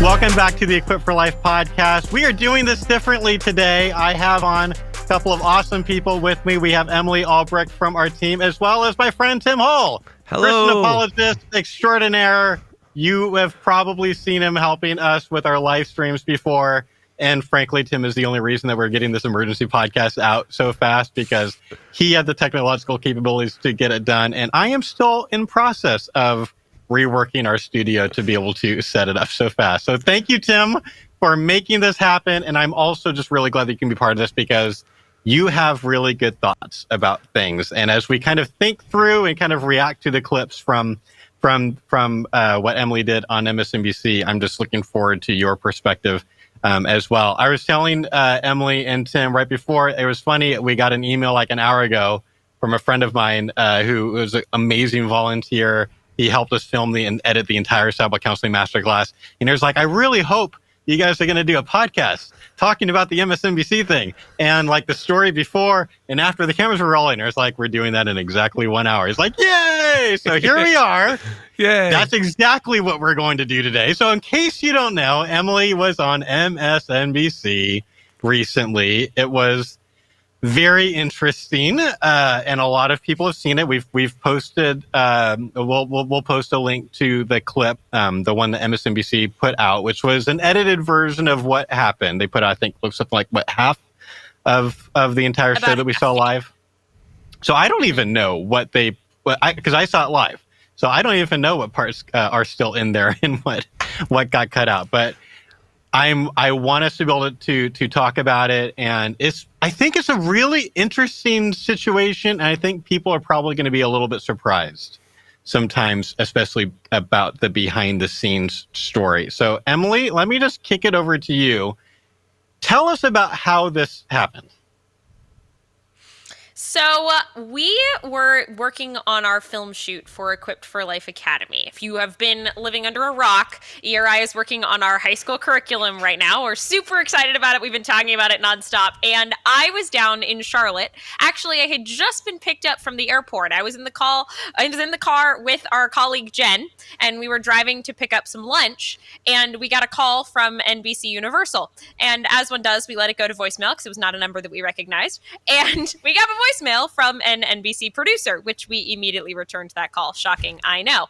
Welcome back to the Equipped for Life podcast. We are doing this differently today. I have on a couple of awesome people with me. We have Emily Albrecht from our team, as well as my friend Tim Hull. Hello. Christian apologist extraordinaire. You have probably seen him helping us with our live streams before. And frankly, Tim is the only reason that we're getting this emergency podcast out so fast, because he had the technological capabilities to get it done. And I am still in process of reworking our studio to be able to set it up so fast. So thank you, Tim, for making this happen. And I'm also just really glad that you can be part of this, because you have really good thoughts about things. And as we kind of think through and kind of react to the clips from what Emily did on MSNBC, I'm just looking forward to your perspective as well. I was telling Emily and Tim right before, it was funny, we got an email like an hour ago from a friend of mine who was an amazing volunteer. He helped us film and edit the entire Cyber Counseling Masterclass. And he was like, I really hope you guys are going to do a podcast talking about the MSNBC thing. And like the story before and after the cameras were rolling, it was like, we're doing that in exactly 1 hour. It's like, yay! So here we are. Yay. That's exactly what we're going to do today. So in case you don't know, Emily was on MSNBC recently. It was very interesting, and a lot of people have seen it. We've posted. We'll post a link to the clip, the one that MSNBC put out, which was an edited version of what happened. They put out, I think, looks something like half of the entire show that we saw live. So I don't even know because I saw it live. So I don't even know what parts are still in there and what got cut out, but. I want us to be able to talk about it, and I think it's a really interesting situation, and I think people are probably going to be a little bit surprised sometimes, especially about the behind-the-scenes story. So, Emily, let me just kick it over to you. Tell us about how this happened. So we were working on our film shoot for Equipped for Life Academy. If you have been living under a rock, ERI is working on our high school curriculum right now. We're super excited about it. We've been talking about it nonstop. And I was down in Charlotte. Actually, I had just been picked up from the airport. I was in the car with our colleague Jen, and we were driving to pick up some lunch. And we got a call from NBC Universal. And as one does, we let it go to voicemail because it was not a number that we recognized. And we got a voicemail from an NBC producer, which we immediately returned that call. Shocking, I know.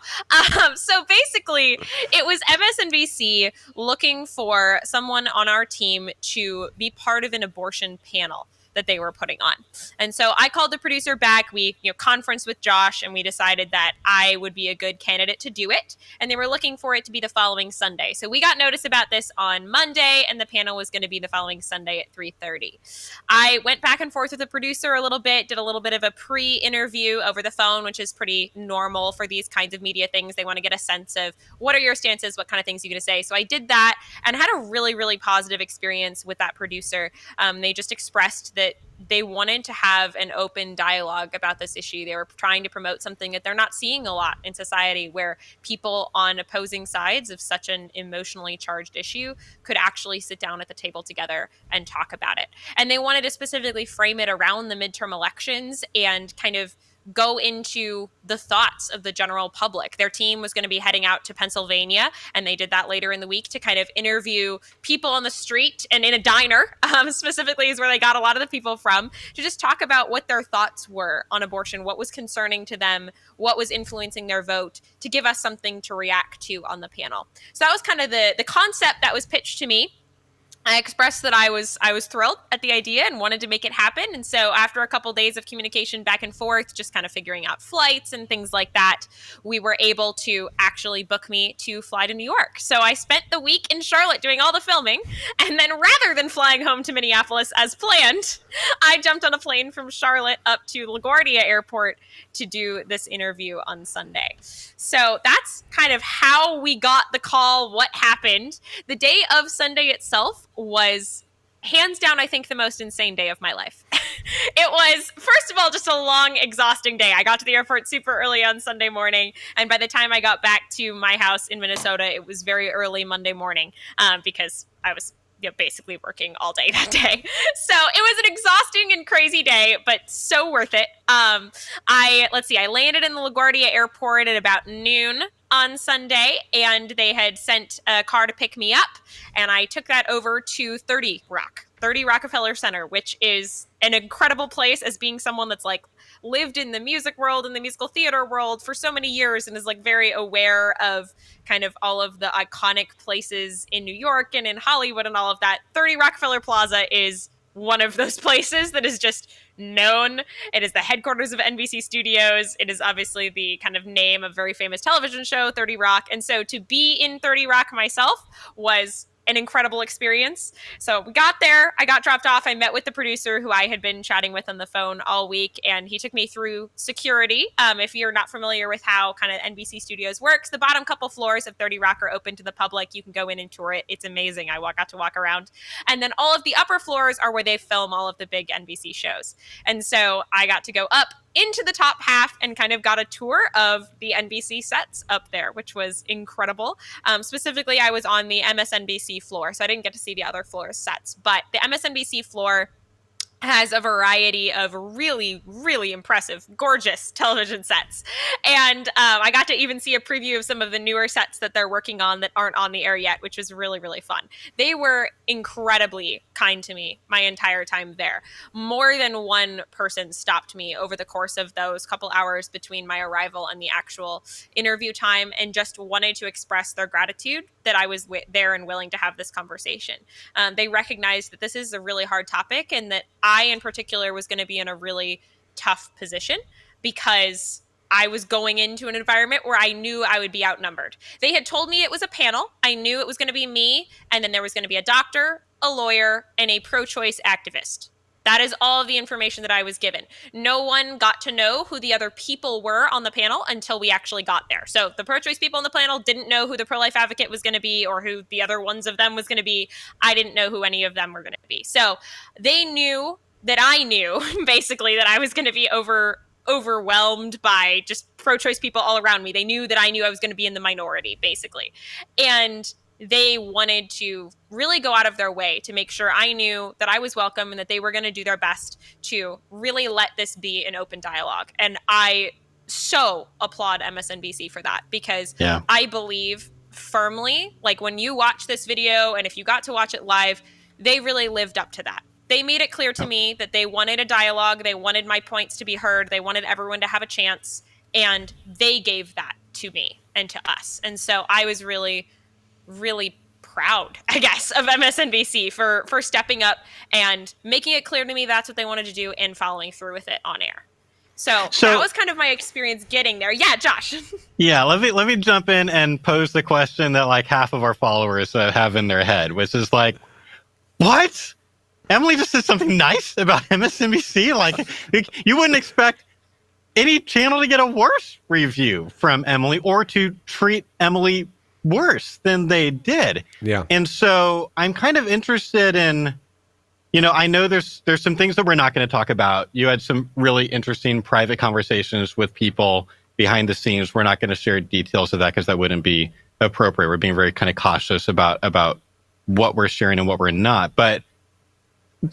So basically, it was MSNBC looking for someone on our team to be part of an abortion panel that they were putting on. And so I called the producer back. We conferenced with Josh, and we decided that I would be a good candidate to do it. And they were looking for it to be the following Sunday. So we got notice about this on Monday, and the panel was going to be the following Sunday at 3:30. I went back and forth with the producer a little bit, did a little bit of a pre-interview over the phone, which is pretty normal for these kinds of media things. They want to get a sense of what are your stances, what kind of things you're going to say. So I did that and had a really, really positive experience with that producer. They just expressed that they wanted to have an open dialogue about this issue. They were trying to promote something that they're not seeing a lot in society, where people on opposing sides of such an emotionally charged issue could actually sit down at the table together and talk about it. And they wanted to specifically frame it around the midterm elections and kind of go into the thoughts of the general public. Their team was going to be heading out to Pennsylvania, and they did that later in the week to kind of interview people on the street and in a diner, specifically is where they got a lot of the people from, to just talk about what their thoughts were on abortion, what was concerning to them, what was influencing their vote, to give us something to react to on the panel. So that was kind of the concept that was pitched to me. I expressed that I was thrilled at the idea and wanted to make it happen. And so after a couple days of communication back and forth, just kind of figuring out flights and things like that, we were able to actually book me to fly to New York. So I spent the week in Charlotte doing all the filming. And then rather than flying home to Minneapolis as planned, I jumped on a plane from Charlotte up to LaGuardia Airport to do this interview on Sunday. So that's kind of how we got the call, what happened. The day of Sunday itself was hands down, I think, the most insane day of my life. It was, first of all, just a long, exhausting day. I got to the airport super early on Sunday morning, and by the time I got back to my house in Minnesota, it was very early Monday morning because I was basically working all day that day. So it was an exhausting and crazy day, but so worth it. I landed in the LaGuardia Airport at about noon on Sunday, and they had sent a car to pick me up, and I took that over to 30 Rockefeller Center, which is an incredible place, as being someone that's like lived in the music world and the musical theater world for so many years and is like very aware of kind of all of the iconic places in New York and in Hollywood and all of that. 30 Rockefeller Plaza is one of those places that is just known. It is the headquarters of NBC Studios. It is obviously the kind of name of a very famous television show, 30 Rock. And so to be in 30 Rock myself was an incredible experience. So we got there, I got dropped off, I met with the producer who I had been chatting with on the phone all week, and he took me through security. If you're not familiar with how kind of NBC Studios works, the bottom couple floors of 30 Rock are open to the public. You can go in and tour it. It's amazing. I got to walk around. And then all of the upper floors are where they film all of the big NBC shows. And so I got to go up into the top half and kind of got a tour of the NBC sets up there, which was incredible. Specifically, I was on the MSNBC floor, so I didn't get to see the other floor sets, but the MSNBC floor has a variety of really, really impressive, gorgeous television sets. And I got to even see a preview of some of the newer sets that they're working on that aren't on the air yet, which was really, really fun. They were incredibly kind to me my entire time there. More than one person stopped me over the course of those couple hours between my arrival and the actual interview time and just wanted to express their gratitude that I was there and willing to have this conversation. They recognized that this is a really hard topic and that I, in particular, was going to be in a really tough position because I was going into an environment where I knew I would be outnumbered. They had told me it was a panel. I knew it was going to be me, and then there was going to be a doctor, a lawyer, and a pro-choice activist. That is all of the information that I was given. No one got to know who the other people were on the panel until we actually got there. So the pro-choice people on the panel didn't know who the pro-life advocate was going to be or who the other ones of them was going to be. I didn't know who any of them were going to be. So they knew that I knew, basically, that I was going to be overwhelmed by just pro-choice people all around me. They knew that I knew I was going to be in the minority, basically. And they wanted to really go out of their way to make sure I knew that I was welcome and that they were going to do their best to really let this be an open dialogue. And I so applaud MSNBC for that because I believe firmly, like when you watch this video and if you got to watch it live, they really lived up to that. They made it clear to me that they wanted a dialogue. They wanted my points to be heard. They wanted everyone to have a chance. And they gave that to me and to us. And so I was really, really proud, I guess, of MSNBC for stepping up and making it clear to me that's what they wanted to do and following through with it on air. So that was kind of my experience getting there. Yeah, Josh. Yeah, let me jump in and pose the question that like half of our followers have in their head, which is like, what? Emily just said something nice about MSNBC? Like, you wouldn't expect any channel to get a worse review from Emily or to treat Emily worse than they did. Yeah. And so I'm kind of interested in, I know there's some things that we're not going to talk about. You had some really interesting private conversations with people behind the scenes. We're not going to share details of that because that wouldn't be appropriate. We're being very kind of cautious about what we're sharing and what we're not. But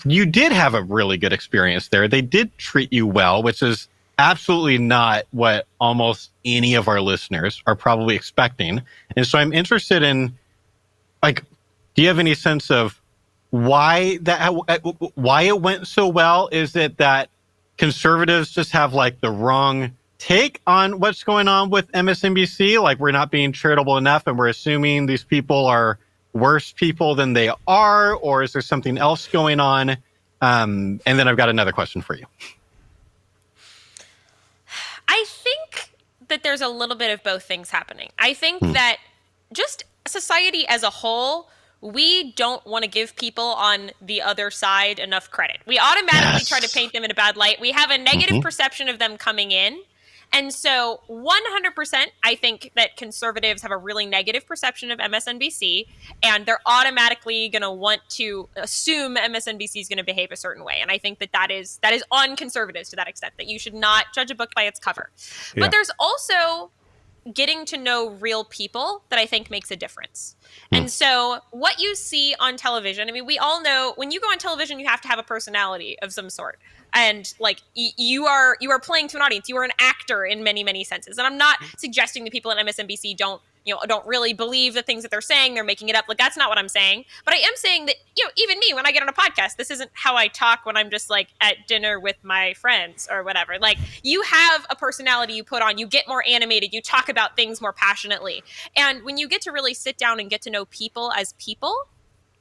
you did have a really good experience there. They did treat you well, which is absolutely not what almost any of our listeners are probably expecting. And so I'm interested in, like, do you have any sense of why it went so well? Is it that conservatives just have like the wrong take on what's going on with MSNBC? Like, we're not being charitable enough and we're assuming these people are worse people than they are, or is there something else going on? And then I've got another question for you. I think that there's a little bit of both things happening. I think that just society as a whole, we don't want to give people on the other side enough credit. We automatically try to paint them in a bad light. We have a negative perception of them coming in. And so 100%, I think that conservatives have a really negative perception of MSNBC, and they're automatically going to want to assume MSNBC is going to behave a certain way. And I think that is on conservatives to that extent, that you should not judge a book by its cover. Yeah. But there's also getting to know real people that I think makes a difference. And so what you see on television, I mean, we all know when you go on television, you have to have a personality of some sort. And like you are playing to an audience. You are an actor in many, many senses. And I'm not suggesting the people at MSNBC don't really believe the things that they're saying. They're making it up. Like, that's not what I'm saying. But I am saying that, even me, when I get on a podcast, this isn't how I talk when I'm just like at dinner with my friends or whatever. Like, you have a personality you put on, you get more animated, you talk about things more passionately. And when you get to really sit down and get to know people as people,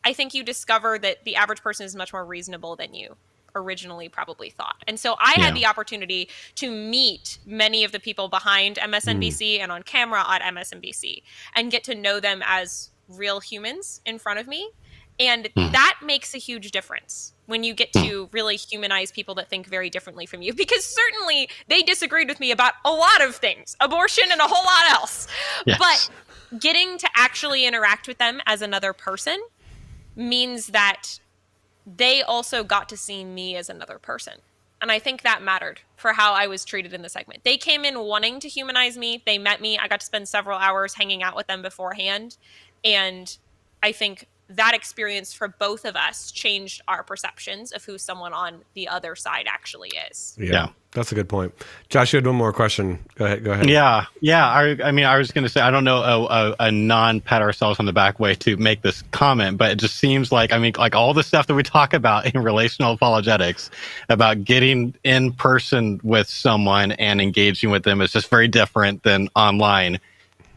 I think you discover that the average person is much more reasonable than you originally probably thought. And so I had the opportunity to meet many of the people behind MSNBC and on camera at MSNBC and get to know them as real humans in front of me. And that makes a huge difference when you get to really humanize people that think very differently from you, because certainly they disagreed with me about a lot of things, abortion and a whole lot else. Yes. But getting to actually interact with them as another person means that they also got to see me as another person. And I think that mattered for how I was treated in the segment. They came in wanting to humanize me. They met me. I got to spend several hours hanging out with them beforehand. And I think that experience for both of us changed our perceptions of who someone on the other side actually is. Yeah. That's a good point. Josh, you had one more question. Go ahead. Yeah. I mean, I was going to say, I don't know a non-pat ourselves on the back way to make this comment, but it just seems like, I mean, like all the stuff that we talk about in relational apologetics about getting in person with someone and engaging with them is just very different than online.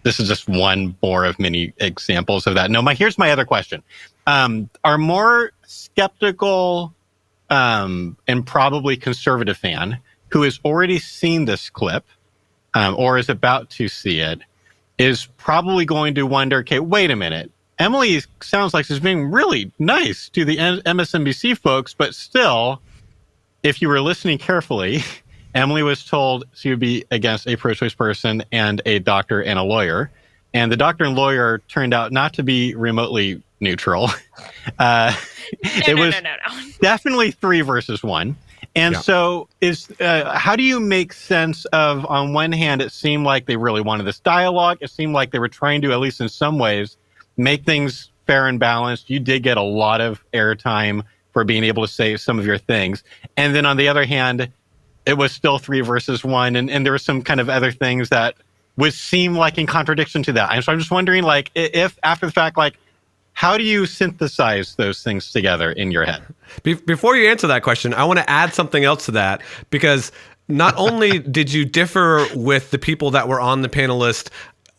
This is just one more of many examples of that. No, here's my other question. Our more skeptical and probably conservative fan who has already seen this clip or is about to see it is probably going to wonder, okay, wait a minute. Emily sounds like she's being really nice to the MSNBC folks, but still, if you were listening carefully, Emily was told she would be against a pro-choice person and a doctor and a lawyer. And the doctor and lawyer turned out not to be remotely neutral. It was definitely 3 versus 1. And so how do you make sense of, on one hand, it seemed like they really wanted this dialogue. It seemed like they were trying to, at least in some ways, make things fair and balanced. You did get a lot of airtime for being able to say some of your things. And then on the other hand, it was still 3 versus 1. And there were some kind of other things that would seem like in contradiction to that. And so I'm just wondering, like, if after the fact, like, how do you synthesize those things together in your head? Before you answer that question, I want to add something else to that, because not only did you differ with the people that were on the panel list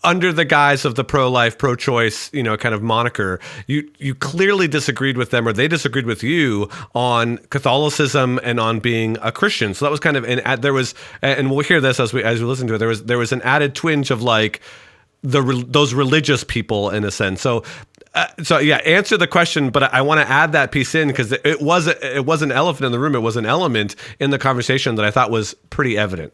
under the guise of the pro-life, pro-choice, kind of moniker, you clearly disagreed with them, or they disagreed with you on Catholicism and on being a Christian. So that was kind of and we'll hear this as we listen to it. There was an added twinge of like those religious people in a sense. So answer the question, but I want to add that piece in because it was an elephant in the room. It was an element in the conversation that I thought was pretty evident.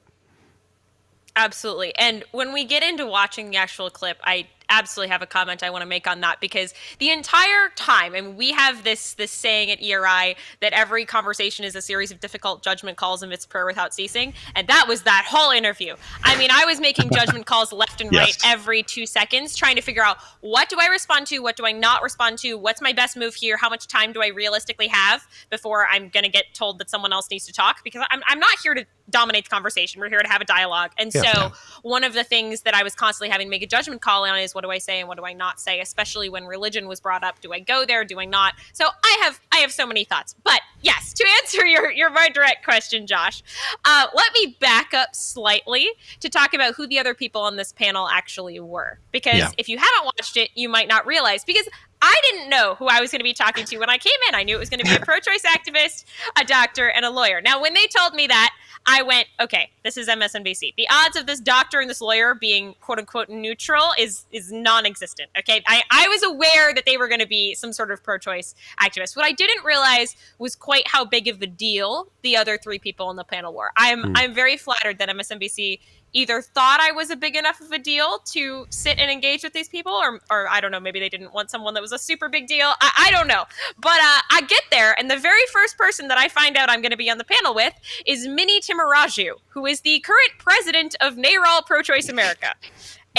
Absolutely. And when we get into watching the actual clip, I absolutely have a comment I want to make on that, because the entire time, and we have this saying at ERI that every conversation is a series of difficult judgment calls amidst prayer without ceasing. And that was that whole interview. I mean, I was making judgment calls left and right every 2 seconds, trying to figure out, what do I respond to? What do I not respond to? What's my best move here? How much time do I realistically have before I'm going to get told that someone else needs to talk? Because I'm not here to dominate the conversation. We're here to have a dialogue. And so one of the things that I was constantly having to make a judgment call on is, what do I say and what do I not say? Especially when religion was brought up. Do I go there? Do I not? So I have so many thoughts. But yes, to answer your very direct question, Josh, let me back up slightly to talk about who the other people on this panel actually were. Because if you haven't watched it, you might not realize, because I didn't know who I was going to be talking to when I came in. I knew it was going to be a pro-choice activist, a doctor, and a lawyer. Now, when they told me that, I went, okay, this is MSNBC. The odds of this doctor and this lawyer being quote-unquote neutral is non-existent, okay? I was aware that they were going to be some sort of pro-choice activist. What I didn't realize was quite how big of a deal the other 3 people on the panel were. I'm very flattered that MSNBC either thought I was a big enough of a deal to sit and engage with these people, or I don't know, maybe they didn't want someone that was a super big deal. I don't know. But I get there, and the very first person that I find out I'm going to be on the panel with is Minnie Timuraju, who is the current president of NARAL Pro-Choice America.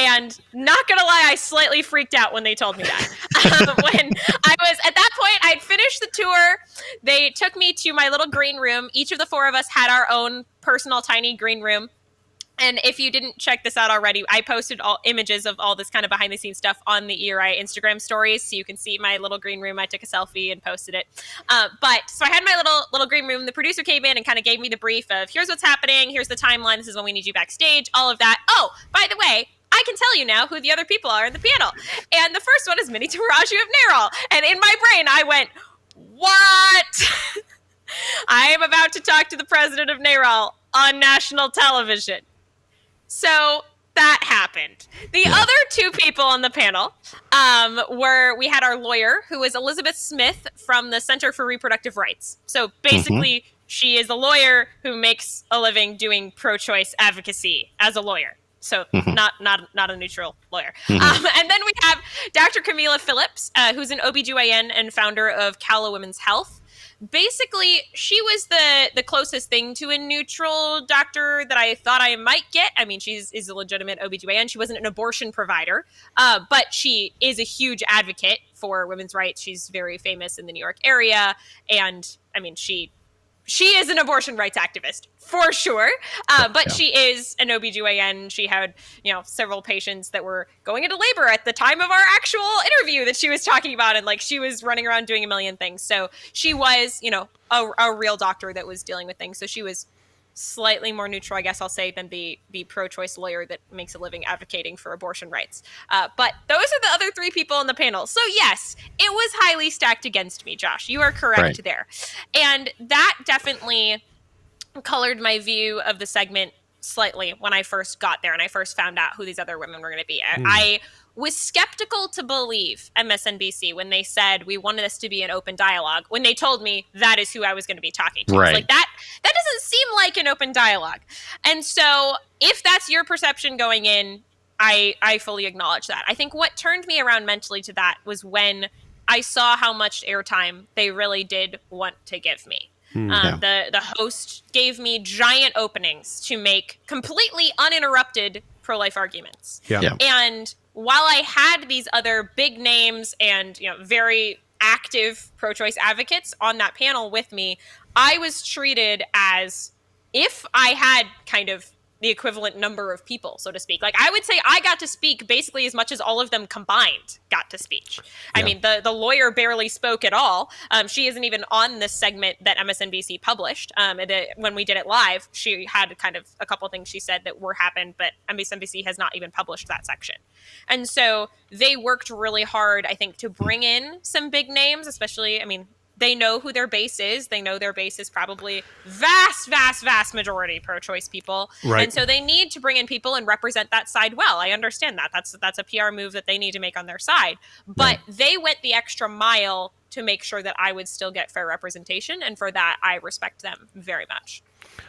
And not gonna lie, I slightly freaked out when they told me that. When I was at that point, I'd finished the tour. They took me to my little green room. Each of the four of us had our own personal tiny green room. And if you didn't check this out already, I posted all images of all this kind of behind the scenes stuff on the ERI Instagram stories. So you can see my little green room. I took a selfie and posted it. So I had my little green room. The producer came in and kind of gave me the brief of here's what's happening. Here's the timeline. This is when we need you backstage. All of that. Oh, by the way, I can tell you now who the other people are in the panel. And the first one is Minnie Taraju of NARAL. And in my brain, I went, what? I am about to talk to the president of NARAL on national television. So that happened. The other two people on the panel we had our lawyer, who is Elizabeth Smith from the Center for Reproductive Rights. So basically, she is a lawyer who makes a living doing pro-choice advocacy as a lawyer. So not a neutral lawyer. And then we have Dr. Camila Phillips, who's an OBGYN and founder of Calla Women's Health. Basically, she was the closest thing to a neutral doctor that I thought I might get. I mean, is a legitimate OBGYN. She wasn't an abortion provider, but she is a huge advocate for women's rights. She's very famous in the New York area. And I mean, she is an abortion rights activist for sure. But she is an OBGYN. She had, several patients that were going into labor at the time of our actual interview that she was talking about. And like, she was running around doing a million things. So she was, a real doctor that was dealing with things. So she was slightly more neutral, I guess I'll say, than the pro-choice lawyer that makes a living advocating for abortion rights. But those are the other three people on the panel. So yes, it was highly stacked against me, Josh. You are correct there. And that definitely colored my view of the segment slightly when I first got there and I first found out who these other women were going to be. I was skeptical to believe MSNBC when they said we wanted this to be an open dialogue, when they told me that is who I was going to be talking to. Right. Like that doesn't seem like an open dialogue. And so if that's your perception going in, I fully acknowledge that. I think what turned me around mentally to that was when I saw how much airtime they really did want to give me. The host gave me giant openings to make completely uninterrupted pro-life arguments. And while I had these other big names and very active pro-choice advocates on that panel with me, I was treated as if I had kind of the equivalent number of people, so to speak. Like, I would say I got to speak basically as much as all of them combined got to speak. I mean, the lawyer barely spoke at all. She isn't even on this segment that MSNBC published. When we did it live, she had kind of a couple things she said that were happened, but MSNBC has not even published that section. And so they worked really hard, I think, to bring in some big names, especially, I mean, they know who their base is. They know their base is probably vast majority pro-choice people. Right. And so they need to bring in people and represent that side well. I understand that. That's a PR move that they need to make on their side. But they went the extra mile to make sure that I would still get fair representation. And for that, I respect them very much.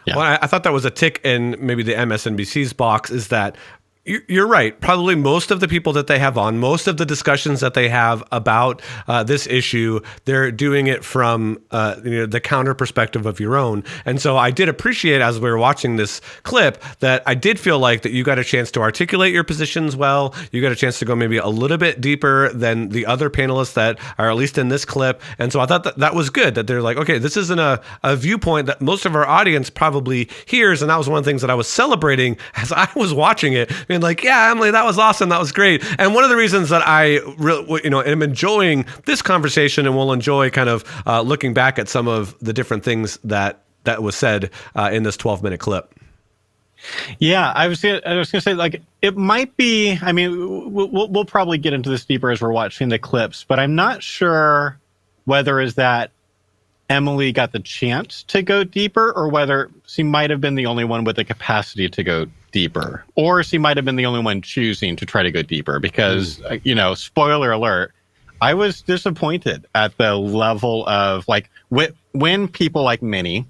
Yeah. Well, I thought that was a tick in maybe the MSNBC's box, is that you're right. Probably most of the people that they have on, most of the discussions that they have about this issue, they're doing it from the counter perspective of your own. And so I did appreciate, as we were watching this clip, that I did feel like that you got a chance to articulate your positions well. You got a chance to go maybe a little bit deeper than the other panelists that are at least in this clip. And so I thought that was good, that they're like, okay, this isn't a viewpoint that most of our audience probably hears. And that was one of the things that I was celebrating as I was watching it. Being like, yeah, Emily, that was awesome. That was great. And one of the reasons that I really, am enjoying this conversation and will enjoy kind of looking back at some of the different things that was said in this 12-minute clip. Yeah, I was gonna say, like, it might be. I mean, we'll probably get into this deeper as we're watching the clips, but I'm not sure whether is that Emily got the chance to go deeper, or whether she might have been the only one with the capacity to go deeper, or she might have been the only one choosing to try to go deeper, because spoiler alert, I was disappointed at the level of, like, when people like Minnie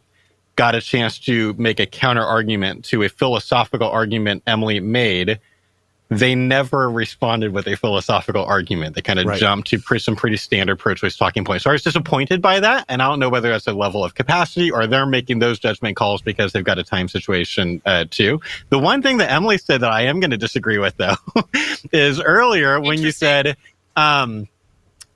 got a chance to make a counter argument to a philosophical argument Emily made. they never responded with a philosophical argument. They kind of jumped to some pretty standard pro-choice talking points. So I was disappointed by that, and I don't know whether that's a level of capacity or they're making those judgment calls because they've got a time situation too. The one thing that Emily said that I am going to disagree with, though, is earlier when you said, I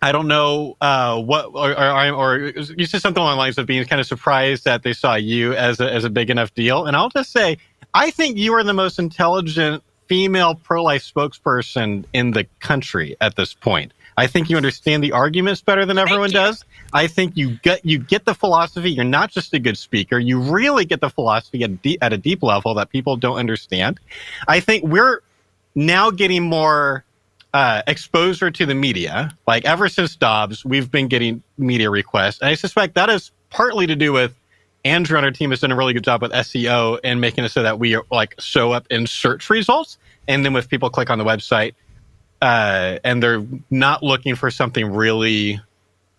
don't know or you said something along the lines of being kind of surprised that they saw you as a big enough deal. And I'll just say, I think you are the most intelligent female pro-life spokesperson in the country at this point. I think you understand the arguments better than everyone does. I think you get the philosophy. You're not just a good speaker. You really get the philosophy at a deep level that people don't understand. I think we're now getting more exposure to the media. Like ever since Dobbs, we've been getting media requests. And I suspect that is partly to do with Andrew on our team has done a really good job with SEO and making it so that we show up in search results. And then if people click on the website and they're not looking for something really,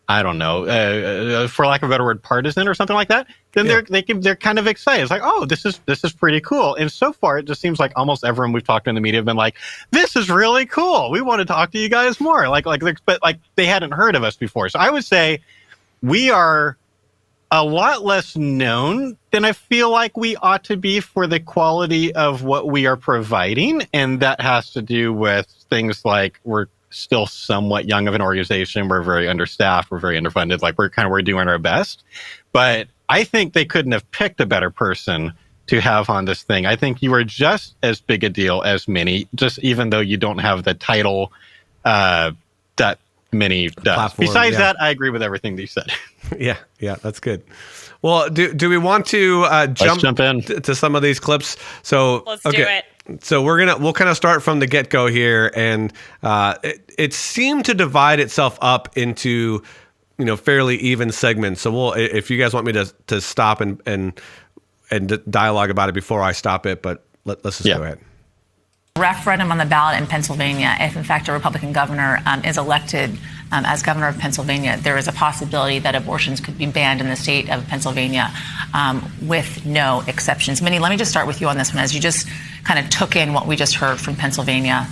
I don't know, for lack of a better word, partisan or something like that, then they're kind of excited. It's like, oh, this is pretty cool. And so far, it just seems like almost everyone we've talked to in the media have been like, this is really cool. We want to talk to you guys more. But they hadn't heard of us before. So I would say we are a lot less known than I feel like we ought to be for the quality of what we are providing. And that has to do with things like we're still somewhat young of an organization. We're very understaffed. We're very underfunded. We're doing our best. But I think they couldn't have picked a better person to have on this thing. I think you are just as big a deal as Minnie, just even though you don't have the title that Minnie does. Besides that, I agree with everything that you said. Yeah, that's good. Well, do we want to jump in to some of these clips? So let's do it. So we'll kind of start from the get-go here, and it seemed to divide itself up into fairly even segments. So if you guys want me to stop and dialogue about it before I stop it, but let's just go ahead. Referendum on the ballot in Pennsylvania, if in fact a Republican governor is elected as governor of Pennsylvania, there is a possibility that abortions could be banned in the state of Pennsylvania with no exceptions. Minnie, let me just start with you on this one, as you just kind of took in what we just heard from Pennsylvania.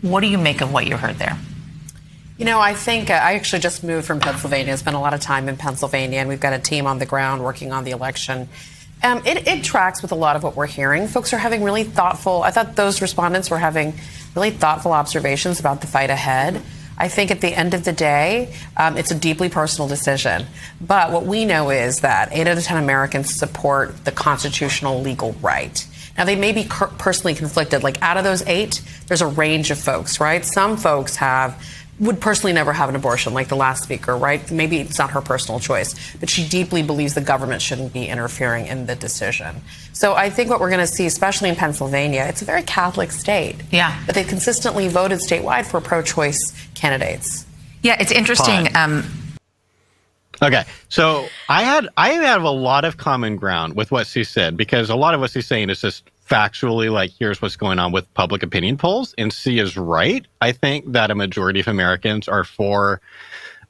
What do you make of what you heard there? I think I actually just moved from Pennsylvania. I spent a lot of time in Pennsylvania, and we've got a team on the ground working on the election. It tracks with a lot of what we're hearing. Folks are having really thoughtful, I thought those respondents were having really thoughtful observations about the fight ahead. I think at the end of the day, it's a deeply personal decision. But what we know is that 8 out of 10 Americans support the constitutional legal right. Now, they may be personally conflicted. Like out of those 8, there's a range of folks, right? Some folks would personally never have an abortion, like the last speaker, right? Maybe it's not her personal choice, but she deeply believes the government shouldn't be interfering in the decision. So I think what we're going to see, especially in Pennsylvania, it's a very Catholic state. Yeah. But they consistently voted statewide for pro-choice candidates. Yeah, it's interesting. Okay, so I have a lot of common ground with what she said, because a lot of what she's saying is just factually like, here's what's going on with public opinion polls, and she is right. I think that a majority of Americans are for,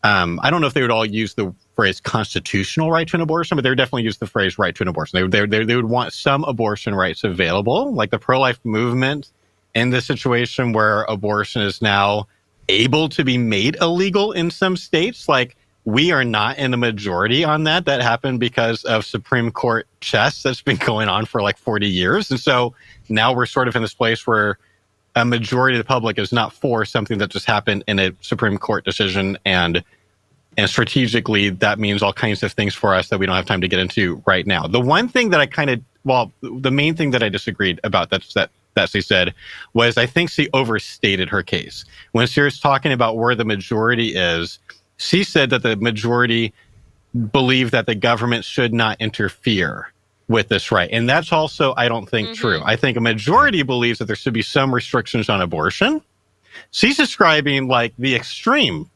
I don't know if they would all use the phrase constitutional right to an abortion, but they would definitely use the phrase right to an abortion. They would want some abortion rights available, like the pro-life movement in the situation where abortion is now able to be made illegal in some states. Like, we are not in the majority on that. That happened because of Supreme Court chess that's been going on for like 40 years. And so now we're sort of in this place where a majority of the public is not for something that just happened in a Supreme Court decision. And strategically, that means all kinds of things for us that we don't have time to get into right now. The one thing that the main thing that I disagreed about that she said was, I think she overstated her case. When she was talking about where the majority is, she said that the majority believe that the government should not interfere with this right. And that's also, I don't think, true. I think a majority believes that there should be some restrictions on abortion. She's describing like the extreme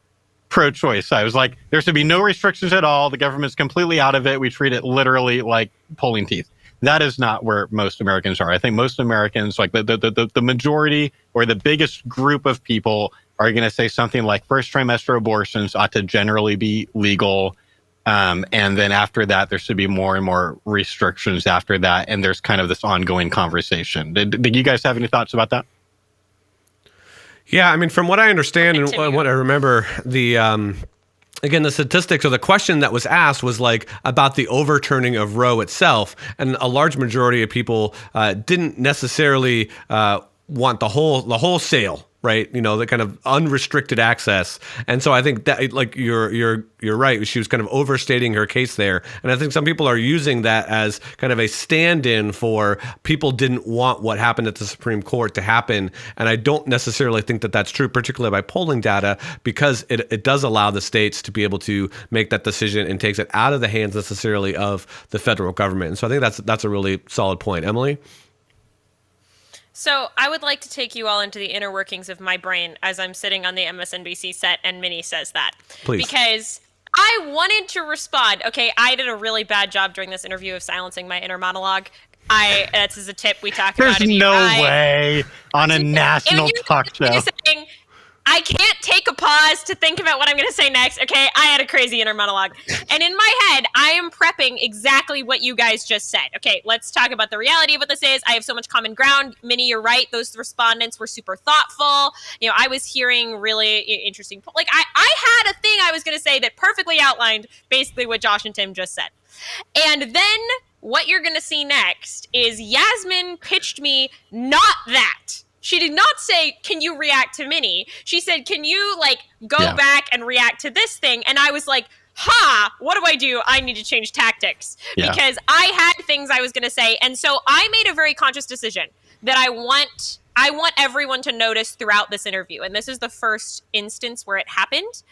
pro-choice side. It was like, there should be no restrictions at all. The government's completely out of it. We treat it literally like pulling teeth. That is not where most Americans are. I think most Americans, like the majority or the biggest group of people, are going to say something like first trimester abortions ought to generally be legal. And then after that, there should be more and more restrictions after that. And there's kind of this ongoing conversation. Did you guys have any thoughts about that? Yeah, I mean, from what I understand and what I remember, again, the statistics or the question that was asked was like about the overturning of Roe itself. And a large majority of people didn't necessarily want the wholesale, right? You know, the kind of unrestricted access. And so I think that, like, you're right. She was kind of overstating her case there. And I think some people are using that as kind of a stand-in for people didn't want what happened at the Supreme Court to happen. And I don't necessarily think that that's true, particularly by polling data, because it does allow the states to be able to make that decision and takes it out of the hands necessarily of the federal government. And so I think that's a really solid point. Emily? So I would like to take you all into the inner workings of my brain as I'm sitting on the MSNBC set and Minnie says that. Please. Because I wanted to respond. Okay, I did a really bad job during this interview of silencing my inner monologue. That's as a tip we talk about. There's no way on a national talk show. Saying, I can't take a pause to think about what I'm going to say next. Okay, I had a crazy inner monologue. And in my head, I am prepping exactly what you guys just said. Okay, let's talk about the reality of what this is. I have so much common ground. Minnie, you're right. Those respondents were super thoughtful. You know, I was hearing really interesting, like I had a thing I was going to say that perfectly outlined basically what Josh and Tim just said. And then what you're going to see next is Yasmin pitched me not that. She did not say, can you react to Minnie? She said, can you go back and react to this thing? And I was like, what do? I need to change tactics because I had things I was going to say. And so I made a very conscious decision that I want everyone to notice throughout this interview. And this is the first instance where it happened.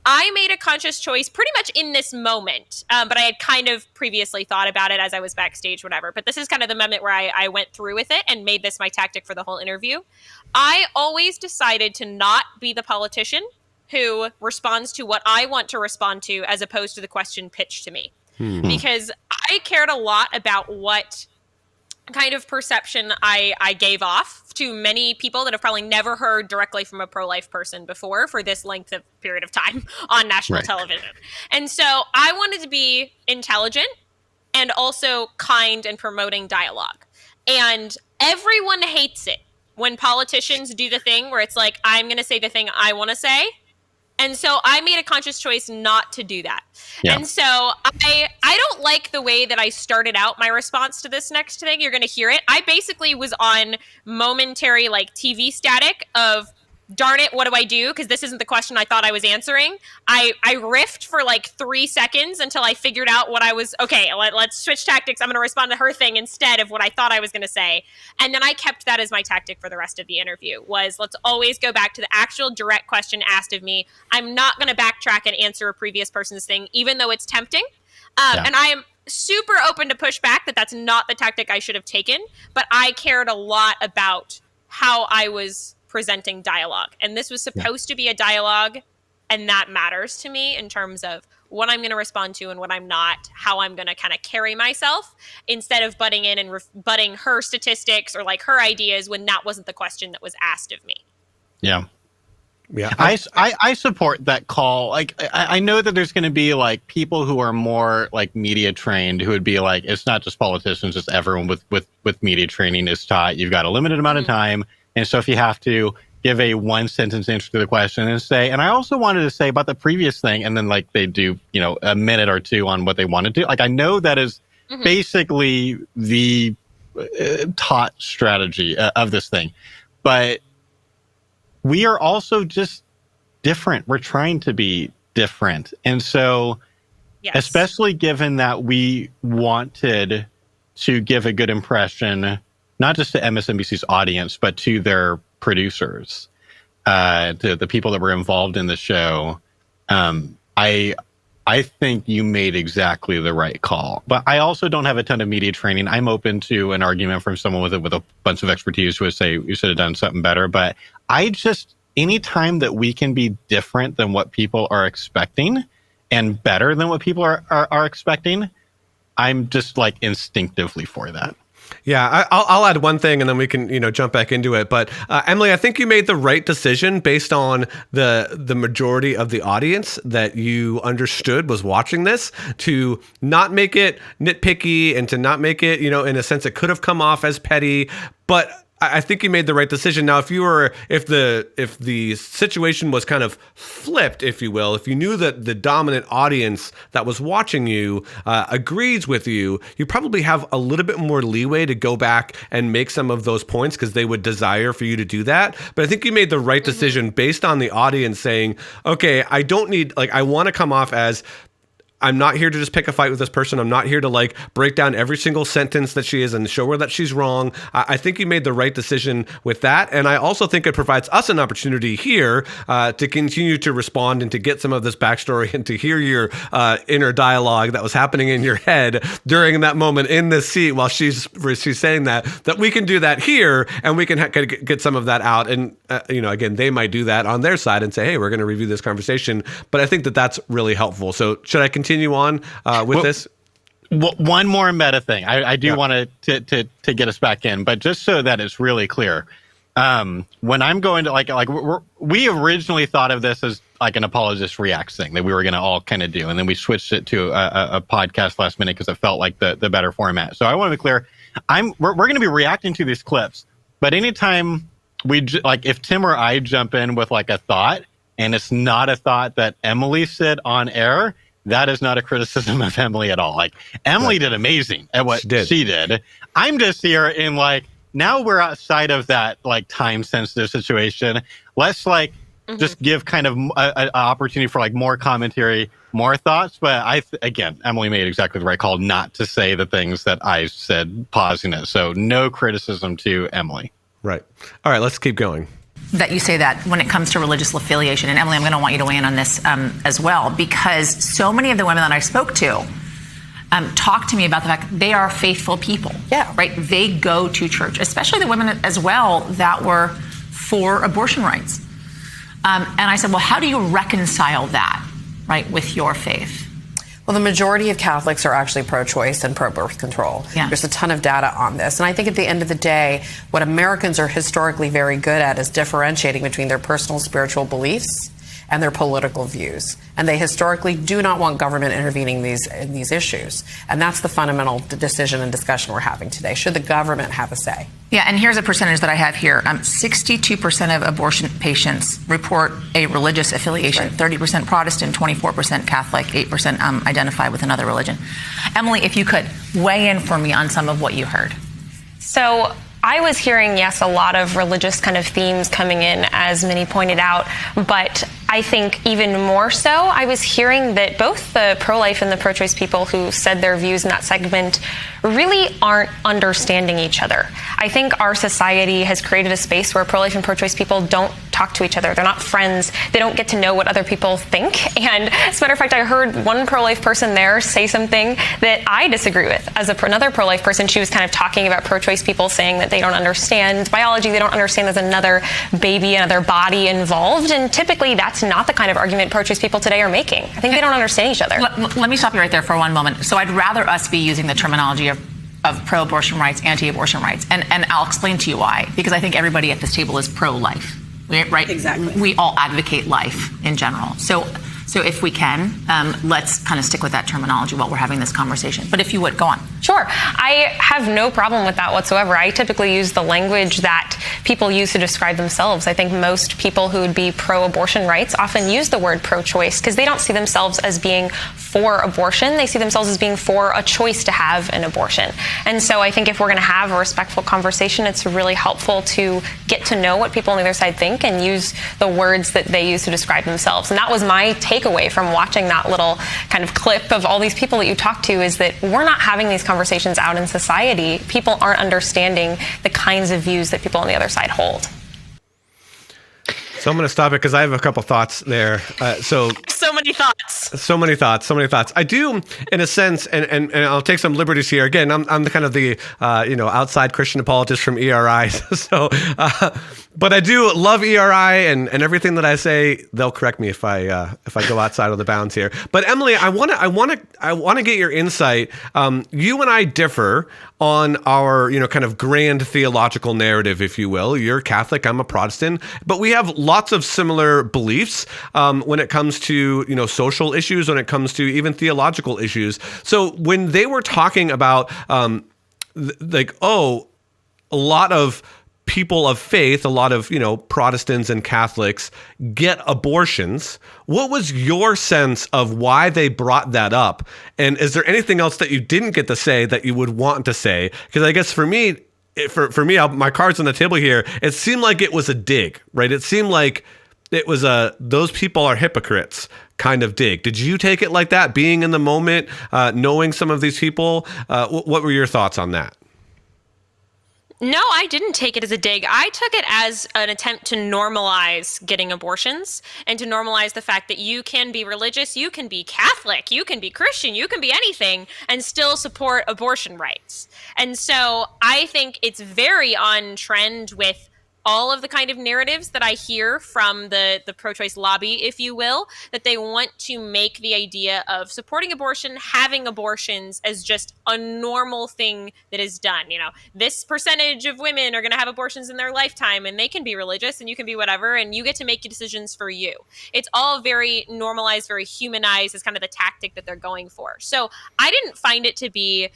I made a conscious choice pretty much in this moment, but I had kind of previously thought about it as I was backstage, whatever. But this is kind of the moment where I went through with it and made this my tactic for the whole interview. I always decided to not be the politician who responds to what I want to respond to as opposed to the question pitched to me. Because I cared a lot about what kind of perception I gave off to many people that have probably never heard directly from a pro-life person before for this length of period of time on national television. And so I wanted to be intelligent and also kind and promoting dialogue. And everyone hates it when politicians do the thing where it's like, I'm going to say the thing I want to say. And so I made a conscious choice not to do that. Yeah. And so I don't like the way that I started out my response to this next thing. You're going to hear it. I basically was on momentary TV static of, darn it, what do I do? Because this isn't the question I thought I was answering. I riffed for 3 seconds until I figured out what I was, okay, let's switch tactics. I'm going to respond to her thing instead of what I thought I was going to say. And then I kept that as my tactic for the rest of the interview was let's always go back to the actual direct question asked of me. I'm not going to backtrack and answer a previous person's thing, even though it's tempting. And I am super open to push back that that's not the tactic I should have taken. But I cared a lot about how I was presenting dialogue. And this was supposed to be a dialogue, and that matters to me in terms of what I'm going to respond to and what I'm not, how I'm going to kind of carry myself instead of butting in and rebutting her statistics or her ideas when that wasn't the question that was asked of me. Yeah. I support that call. I know that there's going to be people who are more media trained who would be it's not just politicians, just everyone with media training is taught you've got a limited amount of time. And so if you have to give a one sentence answer to the question and say, and I also wanted to say about the previous thing, and then they do, a minute or two on what they want to do. I know that is basically the taught strategy of this thing, but we are also just different. We're trying to be different. And so, especially given that we wanted to give a good impression, not just to MSNBC's audience, but to their producers, to the people that were involved in the show. I think you made exactly the right call. But I also don't have a ton of media training. I'm open to an argument from someone with a bunch of expertise who would say you should have done something better. But anytime that we can be different than what people are expecting and better than what people are expecting, I'm just instinctively for that. Yeah, I'll add one thing and then we can, jump back into it. But Emily, I think you made the right decision based on the majority of the audience that you understood was watching this, to not make it nitpicky and to not make it, in a sense it could have come off as petty. But I think you made the right decision. Now, if the situation was kind of flipped, if you will, if you knew that the dominant audience that was watching you agrees with you, you probably have a little bit more leeway to go back and make some of those points because they would desire for you to do that. But I think you made the right decision based on the audience saying, okay, I don't need, I want to come off as, I'm not here to just pick a fight with this person. I'm not here to break down every single sentence that she is and show her that she's wrong. I think you made the right decision with that. And I also think it provides us an opportunity here to continue to respond and to get some of this backstory and to hear your inner dialogue that was happening in your head during that moment in this seat while she's saying that we can do that here and we can get some of that out. And, again, they might do that on their side and say, hey, we're going to review this conversation. But I think that that's really helpful. So should I continue on with this? One more meta thing. I do want to get us back in, but just so that it's really clear, when I'm going to we originally thought of this as an apologist reacts thing that we were going to all kind of do, and then we switched it to a podcast last minute because it felt like the better format. So I want to be clear. We're going to be reacting to these clips, but anytime if Tim or I jump in with a thought, and it's not a thought that Emily said on air, that is not a criticism of Emily at all. Emily did amazing at what she did. I'm just here in now we're outside of that time sensitive situation. Let's just give kind of an opportunity for more commentary, more thoughts. But again, Emily made exactly the right call not to say the things that I said, pausing it. So no criticism to Emily. Right. All right, let's keep going. That you say that when it comes to religious affiliation. And Emily, I'm going to want you to weigh in on this as well, because so many of the women that I spoke to talk to me about the fact they are faithful people. Yeah. Right? They go to church, especially the women as well that were for abortion rights. And I said, well, how do you reconcile that, right, with your faith? Well, the majority of Catholics are actually pro-choice and pro-birth control. Yeah. There's a ton of data on this. And I think at the end of the day, what Americans are historically very good at is differentiating between their personal spiritual beliefs and their political views. And they historically do not want government intervening in these issues. And that's the fundamental decision and discussion we're having today. Should the government have a say? Yeah, and here's a percentage that I have here. 62% of abortion patients report a religious affiliation, right. 30% Protestant, 24% Catholic, 8% identify with another religion. Emily, if you could weigh in for me on some of what you heard. So I was hearing, yes, a lot of religious kind of themes coming in, as Minnie pointed out, but I think even more so, I was hearing that both the pro-life and the pro-choice people who said their views in that segment really aren't understanding each other. I think our society has created a space where pro-life and pro-choice people don't talk to each other. They're not friends. They don't get to know what other people think. And as a matter of fact, I heard one pro-life person there say something that I disagree with. As another pro-life person, she was kind of talking about pro-choice people saying that they don't understand biology. They don't understand there's another baby, another body involved. And typically that's not the kind of argument pro-choice people today are making. I think they don't understand each other. Let me stop you right there for one moment. So I'd rather us be using the terminology of pro-abortion rights, anti-abortion rights. And I'll explain to you why. Because I think everybody at this table is pro-life, right? Exactly. We all advocate life in general. So if we can, let's kind of stick with that terminology while we're having this conversation. But if you would, go on. Sure. I have no problem with that whatsoever. I typically use the language that people use to describe themselves. I think most people who would be pro-abortion rights often use the word pro-choice because they don't see themselves as being for abortion. They see themselves as being for a choice to have an abortion. And so I think if we're going to have a respectful conversation, it's really helpful to get to know what people on the other side think and use the words that they use to describe themselves. And that was my takeaway from watching that little kind of clip of all these people that you talk to, is that we're not having these conversations out in society. People aren't understanding the kinds of views that people on the other side hold. So I'm going to stop it because I have a couple thoughts there. So many thoughts. So many thoughts. I do, in a sense, and I'll take some liberties here. Again, I'm the kind of the outside Christian apologist from ERI. So, but I do love ERI and everything that I say. They'll correct me if I go outside of the bounds here. But Emily, I want to get your insight. You and I differ on our kind of grand theological narrative, if you will. You're Catholic, I'm a Protestant, but we have lots of similar beliefs when it comes to social issues, when it comes to even theological issues. So when they were talking about a lot of people of faith, a lot of Protestants and Catholics get abortions, what was your sense of why they brought that up? And is there anything else that you didn't get to say that you would want to say? Because I guess for me, my cards on the table here, it seemed like it was a dig, right? It seemed like it was those people are hypocrites kind of dig. Did you take it like that, being in the moment, knowing some of these people? What were your thoughts on that? No, I didn't take it as a dig. I took it as an attempt to normalize getting abortions and to normalize the fact that you can be religious, you can be Catholic, you can be Christian, you can be anything and still support abortion rights. And so I think it's very on trend with all of the kind of narratives that I hear from the pro-choice lobby, if you will, that they want to make the idea of supporting abortion, having abortions as just a normal thing that is done. This percentage of women are going to have abortions in their lifetime and they can be religious and you can be whatever and you get to make decisions for you. It's all very normalized, very humanized as kind of the tactic that they're going for. So I didn't find it to be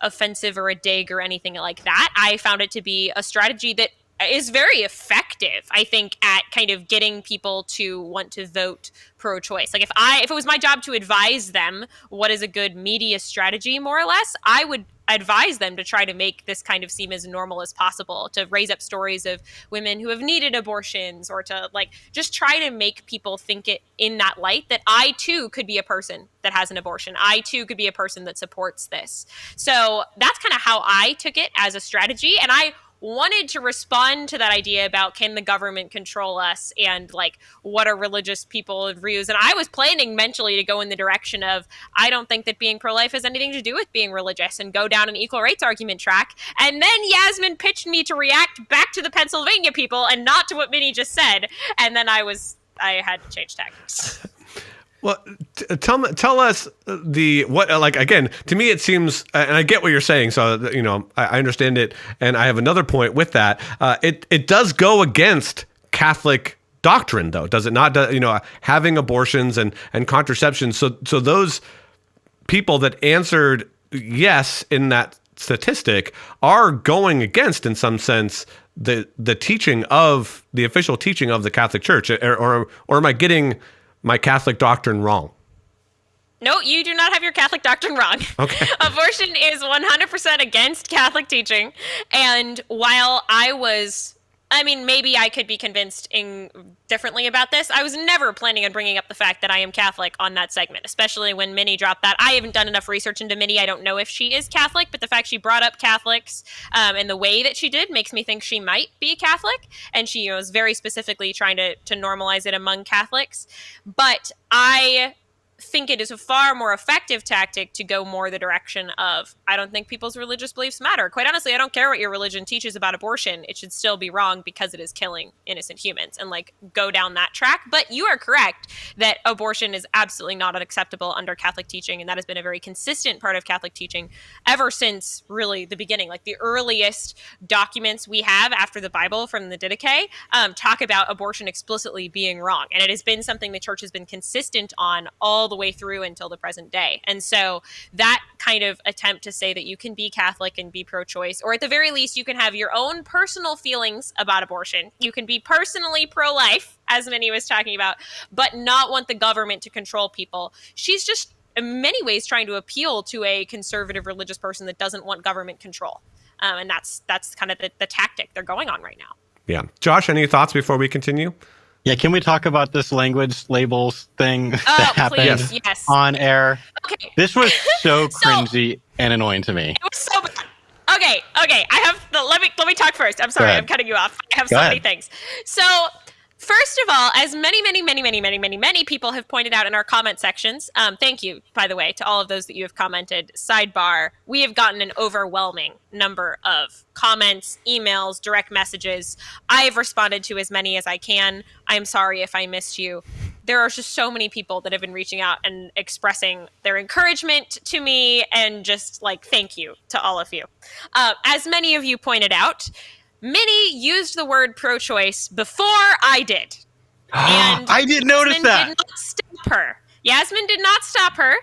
offensive or a dig or anything like that. I found it to be a strategy that is very effective, I think, at kind of getting people to want to vote pro-choice. Like if it was my job to advise them what is a good media strategy, more or less, I would advise them to try to make this kind of seem as normal as possible, to raise up stories of women who have needed abortions, or to just try to make people think it in that light, that I too could be a person that has an abortion. I too could be a person that supports this. So that's kind of how I took it as a strategy. And I wanted to respond to that idea about can the government control us and what are religious people's views. And I was planning mentally to go in the direction of I don't think that being pro-life has anything to do with being religious and go down an equal rights argument track. And then Yasmin pitched me to react back to the Pennsylvania people and not to what Minnie just said. And then I had to change tactics. Well, tell us again, to me it seems, and I get what you're saying, so I understand it, and I have another point with that. It does go against Catholic doctrine, though, does it not? Having abortions and contraception. So those people that answered yes in that statistic are going against, in some sense, the teaching of the official teaching of the Catholic Church, or am I getting my Catholic doctrine wrong? No, you do not have your Catholic doctrine wrong. Okay. Abortion is 100% against Catholic teaching. And while maybe I could be convinced differently about this, I was never planning on bringing up the fact that I am Catholic on that segment, especially when Minnie dropped that. I haven't done enough research into Minnie. I don't know if she is Catholic, but the fact she brought up Catholics and the way that she did makes me think she might be Catholic. And she was very specifically trying to normalize it among Catholics. But I think it is a far more effective tactic to go more the direction of, I don't think people's religious beliefs matter. Quite honestly, I don't care what your religion teaches about abortion. It should still be wrong because it is killing innocent humans, and go down that track. But you are correct that abortion is absolutely not unacceptable under Catholic teaching. And that has been a very consistent part of Catholic teaching ever since really the beginning. The earliest documents we have after the Bible from the Didache talk about abortion explicitly being wrong. And it has been something the church has been consistent on all the way through until the present day. And so that kind of attempt to say that you can be Catholic and be pro-choice, or at the very least, you can have your own personal feelings about abortion. You can be personally pro-life, as Minnie was talking about, but not want the government to control people. She's just in many ways trying to appeal to a conservative religious person that doesn't want government control. And that's kind of the tactic they're going on right now. Yeah. Josh, any thoughts before we continue? Yeah, can we talk about this language labels thing that happened yes. on air? Okay. This was so cringy and annoying to me. It was so bad. Okay. Let me talk first. I'm sorry, I'm cutting you off. I have so many things. So First of all, as many people have pointed out in our comment sections, thank you, by the way, to all of those that you have commented. Sidebar, we have gotten an overwhelming number of comments, emails, direct messages. I have responded to as many as I can. I'm sorry if I missed you. There are just so many people that have been reaching out and expressing their encouragement to me and just like, thank you to all of you. As many of you pointed out, Minnie used the word pro-choice before I did. And I didn't notice that. Did not stop her. Yasmin did not stop her,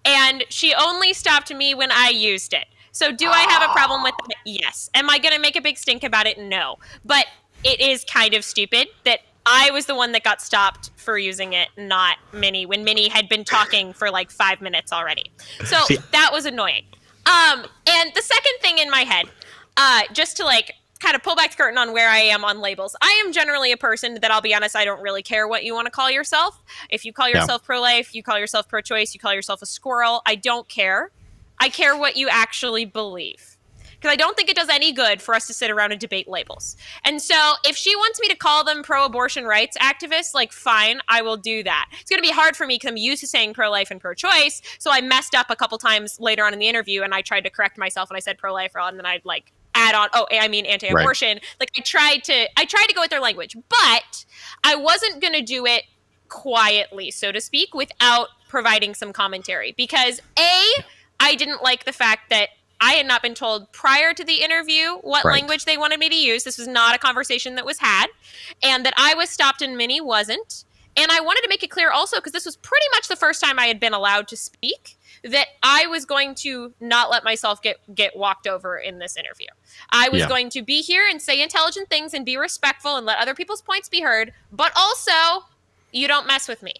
and she only stopped me when I used it. So do I have a problem with that? Yes. Am I going to make a big stink about it? No. But it is kind of stupid that I was the one that got stopped for using it, not Minnie, when Minnie had been talking for like 5 minutes already. So that was annoying. And the second thing in my head, just to like kind of pull back the curtain on where I am on labels. I am generally a person that, I'll be honest, I don't really care what you want to call yourself. If you call yourself pro-life, you call yourself pro-choice, you call yourself a squirrel, I don't care. I care what you actually believe. Because I don't think it does any good for us to sit around and debate labels. And so if she wants me to call them pro-abortion rights activists, like, fine, I will do that. It's going to be hard for me because I'm used to saying pro-life and pro-choice. So I messed up a couple times later on in the interview, and I tried to correct myself, and I said pro-life, and then I'd like add on, anti-abortion. Right. Like I tried to go with their language, but I wasn't going to do it quietly, so to speak, without providing some commentary, because I didn't like the fact that I had not been told prior to the interview what language they wanted me to use. This was not a conversation that was had, and that I was stopped and Minnie wasn't. And I wanted to make it clear also, because this was pretty much the first time I had been allowed to speak, that I was going to not let myself get walked over in this interview. I was going to be here and say intelligent things and be respectful and let other people's points be heard, but also, you don't mess with me.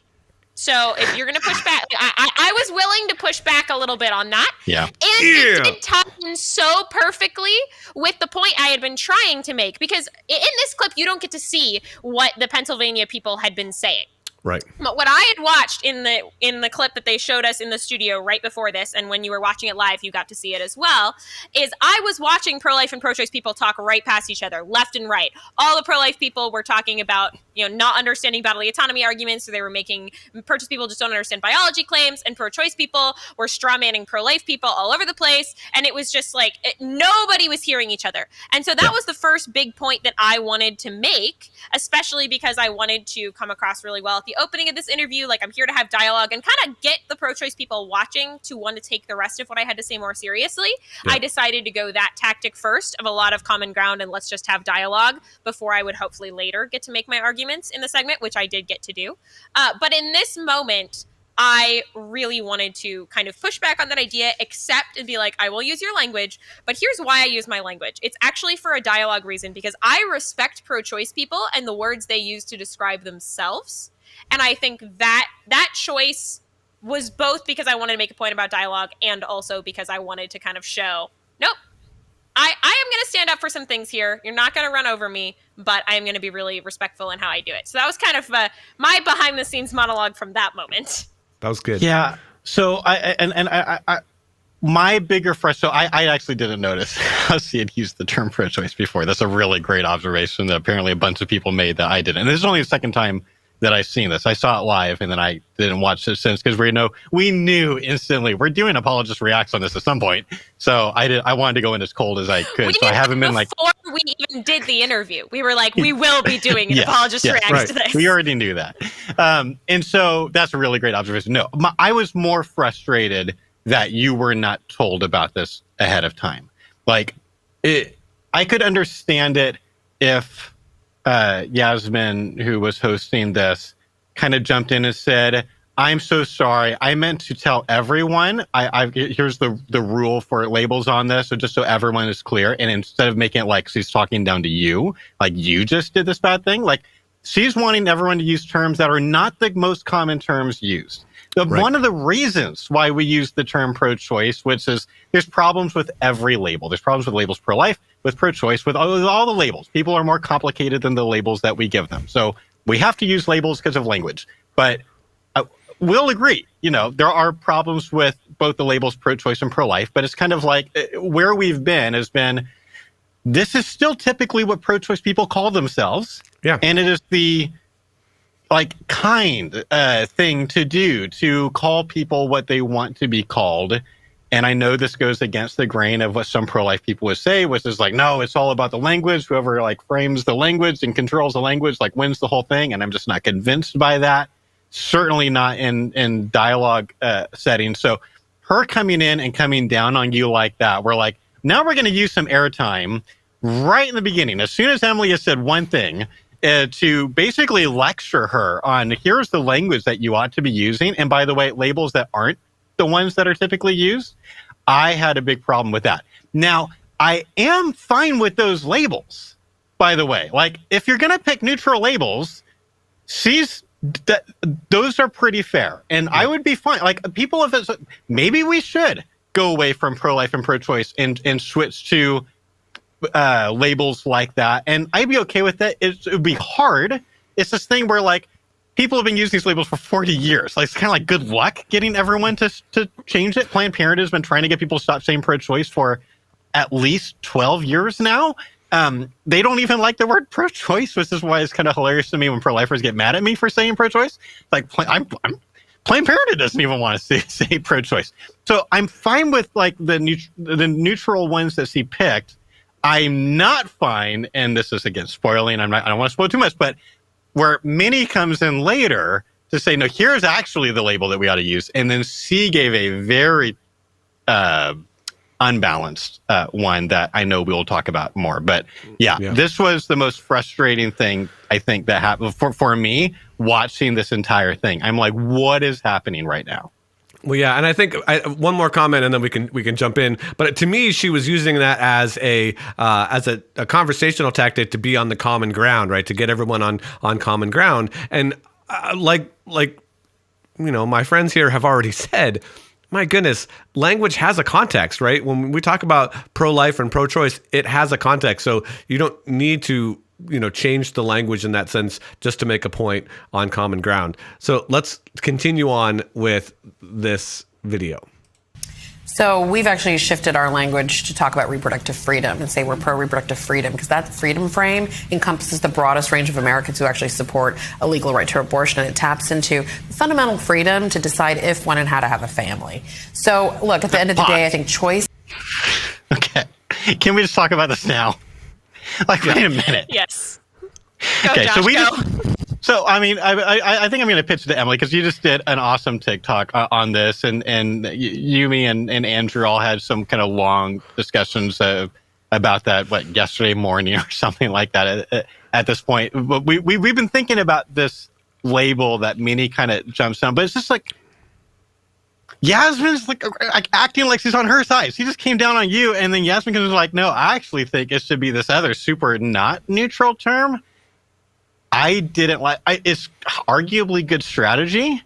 So if you're going to push back, I was willing to push back a little bit on that. Yeah. And it did tie in so perfectly with the point I had been trying to make, because in this clip, you don't get to see what the Pennsylvania people had been saying. Right. But what I had watched in the clip that they showed us in the studio right before this, and when you were watching it live, you got to see it as well, is I was watching pro-life and pro-choice people talk right past each other, left and right. All the pro-life people were talking about, not understanding bodily autonomy arguments, so they were making pro-choice people just don't understand biology claims, and pro-choice people were straw-manning pro-life people all over the place, and it was just like, nobody was hearing each other. And so that was the first big point that I wanted to make, especially because I wanted to come across really well at the opening of this interview, like I'm here to have dialogue and kind of get the pro-choice people watching to want to take the rest of what I had to say more seriously. I decided to go that tactic first, of a lot of common ground and let's just have dialogue, before I would hopefully later get to make my arguments in the segment, which I did get to do. But in this moment, I really wanted to kind of push back on that idea, accept and be like, I will use your language, but here's why I use my language. It's actually for a dialogue reason, because I respect pro-choice people and the words they use to describe themselves. And I think that choice was both because I wanted to make a point about dialogue, and also because I wanted to kind of show, nope, I am going to stand up for some things here. You're not going to run over me, but I am going to be really respectful in how I do it. So that was kind of my behind the scenes monologue from that moment. That was good. Yeah. So my bigger frustration, so I actually didn't notice how she had used the term pro-choice before. That's a really great observation that apparently a bunch of people made that I didn't. And this is only the second time that I've seen this. I saw it live, and then I didn't watch it since, because we knew instantly we're doing Apologist Reacts on this at some point. So I wanted to go in as cold as I could. So I haven't been like, before we even did the interview, we were like, we will be doing an Apologist Reacts to this. We already knew that. And so that's a really great observation. No, I was more frustrated that you were not told about this ahead of time. Like, I could understand it if Yasmin, who was hosting this, kind of jumped in and said, I'm so sorry. I meant to tell everyone. Here's the rule for labels on this, so just so everyone is clear. And instead of making it like she's talking down to you, like you just did this bad thing, like she's wanting everyone to use terms that are not the most common terms used. One of the reasons why we use the term pro-choice, which is there's problems with every label. There's problems with labels pro-life, with pro-choice, with all the labels. People are more complicated than the labels that we give them. So we have to use labels because of language. But we'll agree, there are problems with both the labels pro-choice and pro-life, but it's kind of like where we've been has been, this is still typically what pro-choice people call themselves. Yeah. And it is the kind thing to do, to call people what they want to be called. And I know this goes against the grain of what some pro-life people would say, which is like, no, it's all about the language. Whoever frames the language and controls the language wins the whole thing. And I'm just not convinced by that. Certainly not in dialogue settings. So her coming in and coming down on you like that, we're like, now we're going to use some airtime right in the beginning. As soon as Emily has said one thing, to basically lecture her on, here's the language that you ought to be using. And by the way, labels that aren't the ones that are typically used. I had a big problem with that. Now, I am fine with those labels, by the way. If you're going to pick neutral labels, those are pretty fair. And I would be fine. People of this, maybe we should go away from pro-life and pro-choice and switch to labels like that, and I'd be okay with that. It would be hard. It's this thing where people have been using these labels for 40 years. It's kind of good luck getting everyone to change it. Planned Parenthood has been trying to get people to stop saying pro-choice for at least 12 years now. They don't even like the word pro-choice, which is why it's kind of hilarious to me when pro-lifers get mad at me for saying pro-choice. Planned Parenthood doesn't even want to say pro-choice. So I'm fine with the neutral ones that she picked. I'm not fine, and this is again spoiling. I don't want to spoil too much, but where Minnie comes in later to say, no, here's actually the label that we ought to use, and then she gave a very unbalanced one that I know we'll talk about more. But yeah, this was the most frustrating thing I think that happened for me watching this entire thing. I'm like, what is happening right now? Well, yeah, and I think one more comment, and then we can jump in. But to me, she was using that as a conversational tactic to be on the common ground, right? To get everyone on common ground. And my friends here have already said, my goodness, language has a context, right? When we talk about pro-life and pro-choice, it has a context. So you don't need to change the language in that sense just to make a point on common ground. So let's continue on with this video. So we've actually shifted our language to talk about reproductive freedom and say we're pro-reproductive freedom, because that freedom frame encompasses the broadest range of Americans who actually support a legal right to abortion, and it taps into fundamental freedom to decide if, when, and how to have a family. So look, at the end of the day, I think choice... Okay. Can we just talk about this now? Wait a minute. Yes. Go, okay, Josh, so go. I think I'm going to pitch to Emily, because you just did an awesome TikTok on this, and Yumi and Andrew all had some kind of long discussions about that, yesterday morning or something like that at this point. But we've been thinking about this label that Minnie kind of jumps on, but it's just Yasmin's acting like she's on her side. She just came down on you, and then Yasmin was like, no, I actually think it should be this other super not neutral term. I didn't like it's arguably good strategy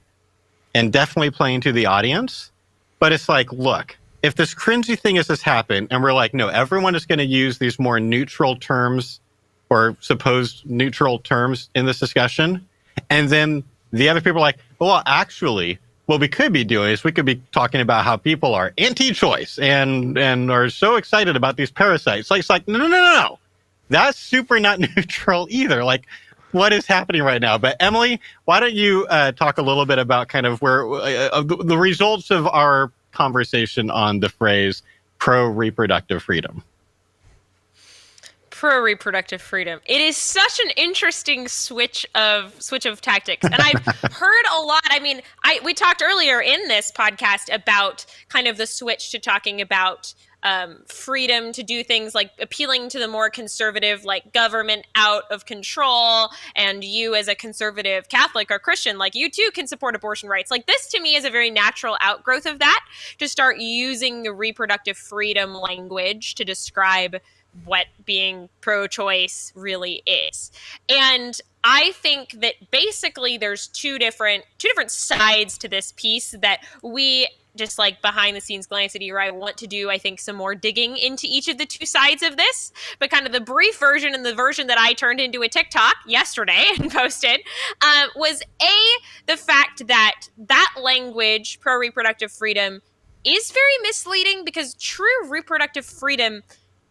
and definitely playing to the audience. But it's look, if this cringy thing has just happened and we're like, no, everyone is going to use these more neutral terms or supposed neutral terms in this discussion. And then the other people are like, well, actually, what we could be doing is we could be talking about how people are anti-choice and are so excited about these parasites. It's no. That's super not neutral either. What is happening right now? But Emily, why don't you talk a little bit about kind of where the results of our conversation on the phrase pro-reproductive freedom? Pro-reproductive freedom. It is such an interesting switch of tactics, and I've heard a lot. I mean, we talked earlier in this podcast about kind of the switch to talking about freedom to do things like appealing to the more conservative, government out of control, and you as a conservative Catholic or Christian, you too can support abortion rights. This to me is a very natural outgrowth of that, to start using the reproductive freedom language to describe what being pro-choice really is. And I think that basically there's two different sides to this piece that we just behind the scenes glance at ERI want to do, I think, some more digging into each of the two sides of this. But kind of the brief version and the version that I turned into a TikTok yesterday and posted was the fact that language, pro-reproductive freedom, is very misleading, because true reproductive freedom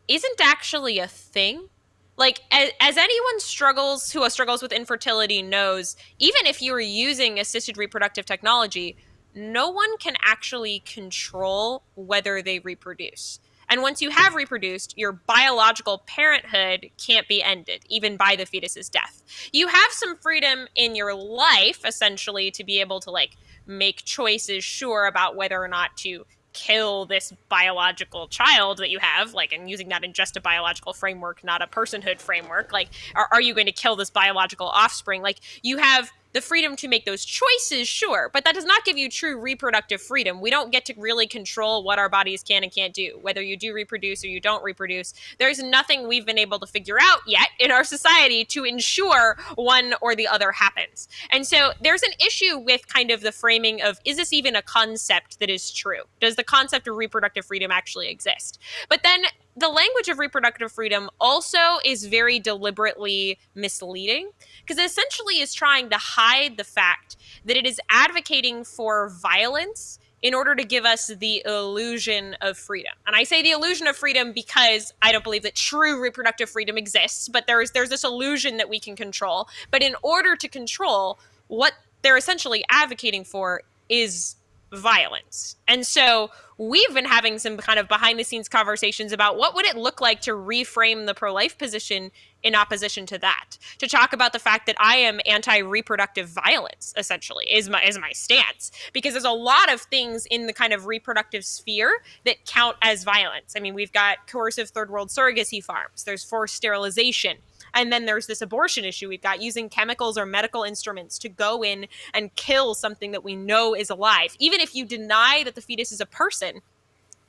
isn't actually a thing. Like, as anyone who struggles with infertility knows, even if you are using assisted reproductive technology, no one can actually control whether they reproduce. And once you have reproduced, your biological parenthood can't be ended, even by the fetus's death. You have some freedom in your life, essentially, to be able to, like, make choices sure about whether or not to kill this biological child that you have, like, and using that in just a biological framework, not a personhood framework. Like, are you going to kill this biological offspring? Like, you have the freedom to make those choices, sure, but that does not give you true reproductive freedom. We don't get to really control what our bodies can and can't do, whether you do reproduce or you don't reproduce. There's nothing we've been able to figure out yet in our society to ensure one or the other happens. And so there's an issue with kind of the framing of, is this even a concept that is true? Does the concept of reproductive freedom actually exist? But then the language of reproductive freedom also is very deliberately misleading, because it essentially is trying to hide the fact that it is advocating for violence in order to give us the illusion of freedom. And I say the illusion of freedom because I don't believe that true reproductive freedom exists, but there's this illusion that we can control. But in order to control, what they're essentially advocating for is violence. And so we've been having some kind of behind the scenes conversations about what would it look like to reframe the pro-life position in opposition to that, to talk about the fact that I am anti-reproductive violence, essentially, is my stance, because there's a lot of things in the kind of reproductive sphere that count as violence. I mean, we've got coercive third world surrogacy farms, there's forced sterilization, and then there's this abortion issue. We've got using chemicals or medical instruments to go in and kill something that we know is alive. Even if you deny that the fetus is a person,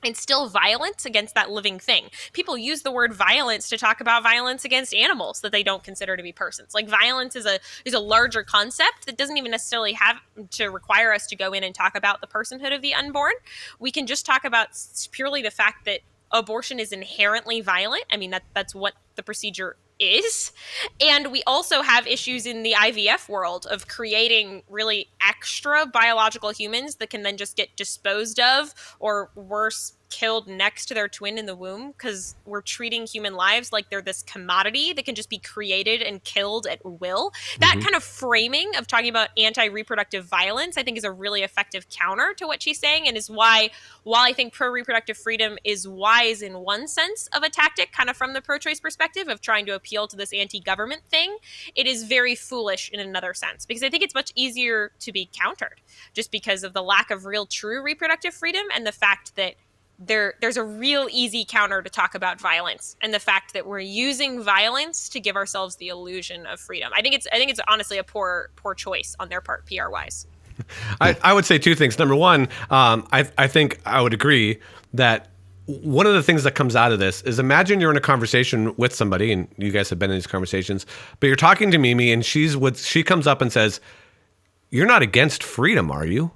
it's still violence against that living thing. People use the word violence to talk about violence against animals that they don't consider to be persons. Like, violence is a larger concept that doesn't even necessarily have to require us to go in and talk about the personhood of the unborn. We can just talk about purely the fact that abortion is inherently violent. I mean, that's what the procedure is. And we also have issues in the IVF world of creating really extra biological humans that can then just get disposed of, or worse, killed next to their twin in the womb, because we're treating human lives like they're this commodity that can just be created and killed at will. That kind of framing of talking about anti-reproductive violence, I think, is a really effective counter to what she's saying, and is why, while I think pro-reproductive freedom is wise in one sense of a tactic, kind of from the pro-choice perspective of trying to appeal to this anti-government thing, it is very foolish in another sense, because I think it's much easier to be countered just because of the lack of real true reproductive freedom, and the fact that there's a real easy counter to talk about violence, and the fact that we're using violence to give ourselves the illusion of freedom. I think it's honestly a poor choice on their part, PR wise. I would say two things. Number one, I think I would agree that one of the things that comes out of this is, imagine you're in a conversation with somebody, and you guys have been in these conversations, but you're talking to Mimi, and she comes up and says, "You're not against freedom, are you?"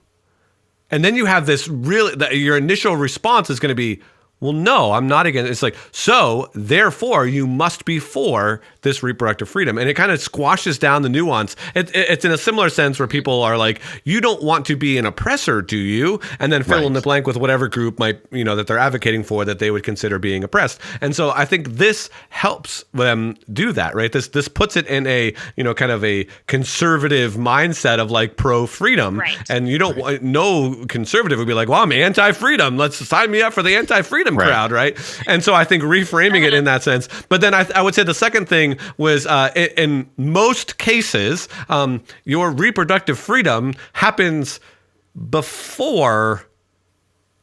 And then you have this your initial response is going to be, well, no, I'm not against. It's like, so therefore you must be for this reproductive freedom. And it kind of squashes down the nuance. It's in a similar sense where people are like, you don't want to be an oppressor, do you? And then fill in the blank with whatever group might, that they're advocating for that they would consider being oppressed. And so I think this helps them do that, right? This puts it in a, kind of a conservative mindset of like pro-freedom. Right. And you don't want, no conservative would be like, well, I'm anti-freedom. Let's sign me up for the anti-freedom crowd, right? And so I think reframing it in that sense. But then I would say the second thing was, in most cases, your reproductive freedom happens before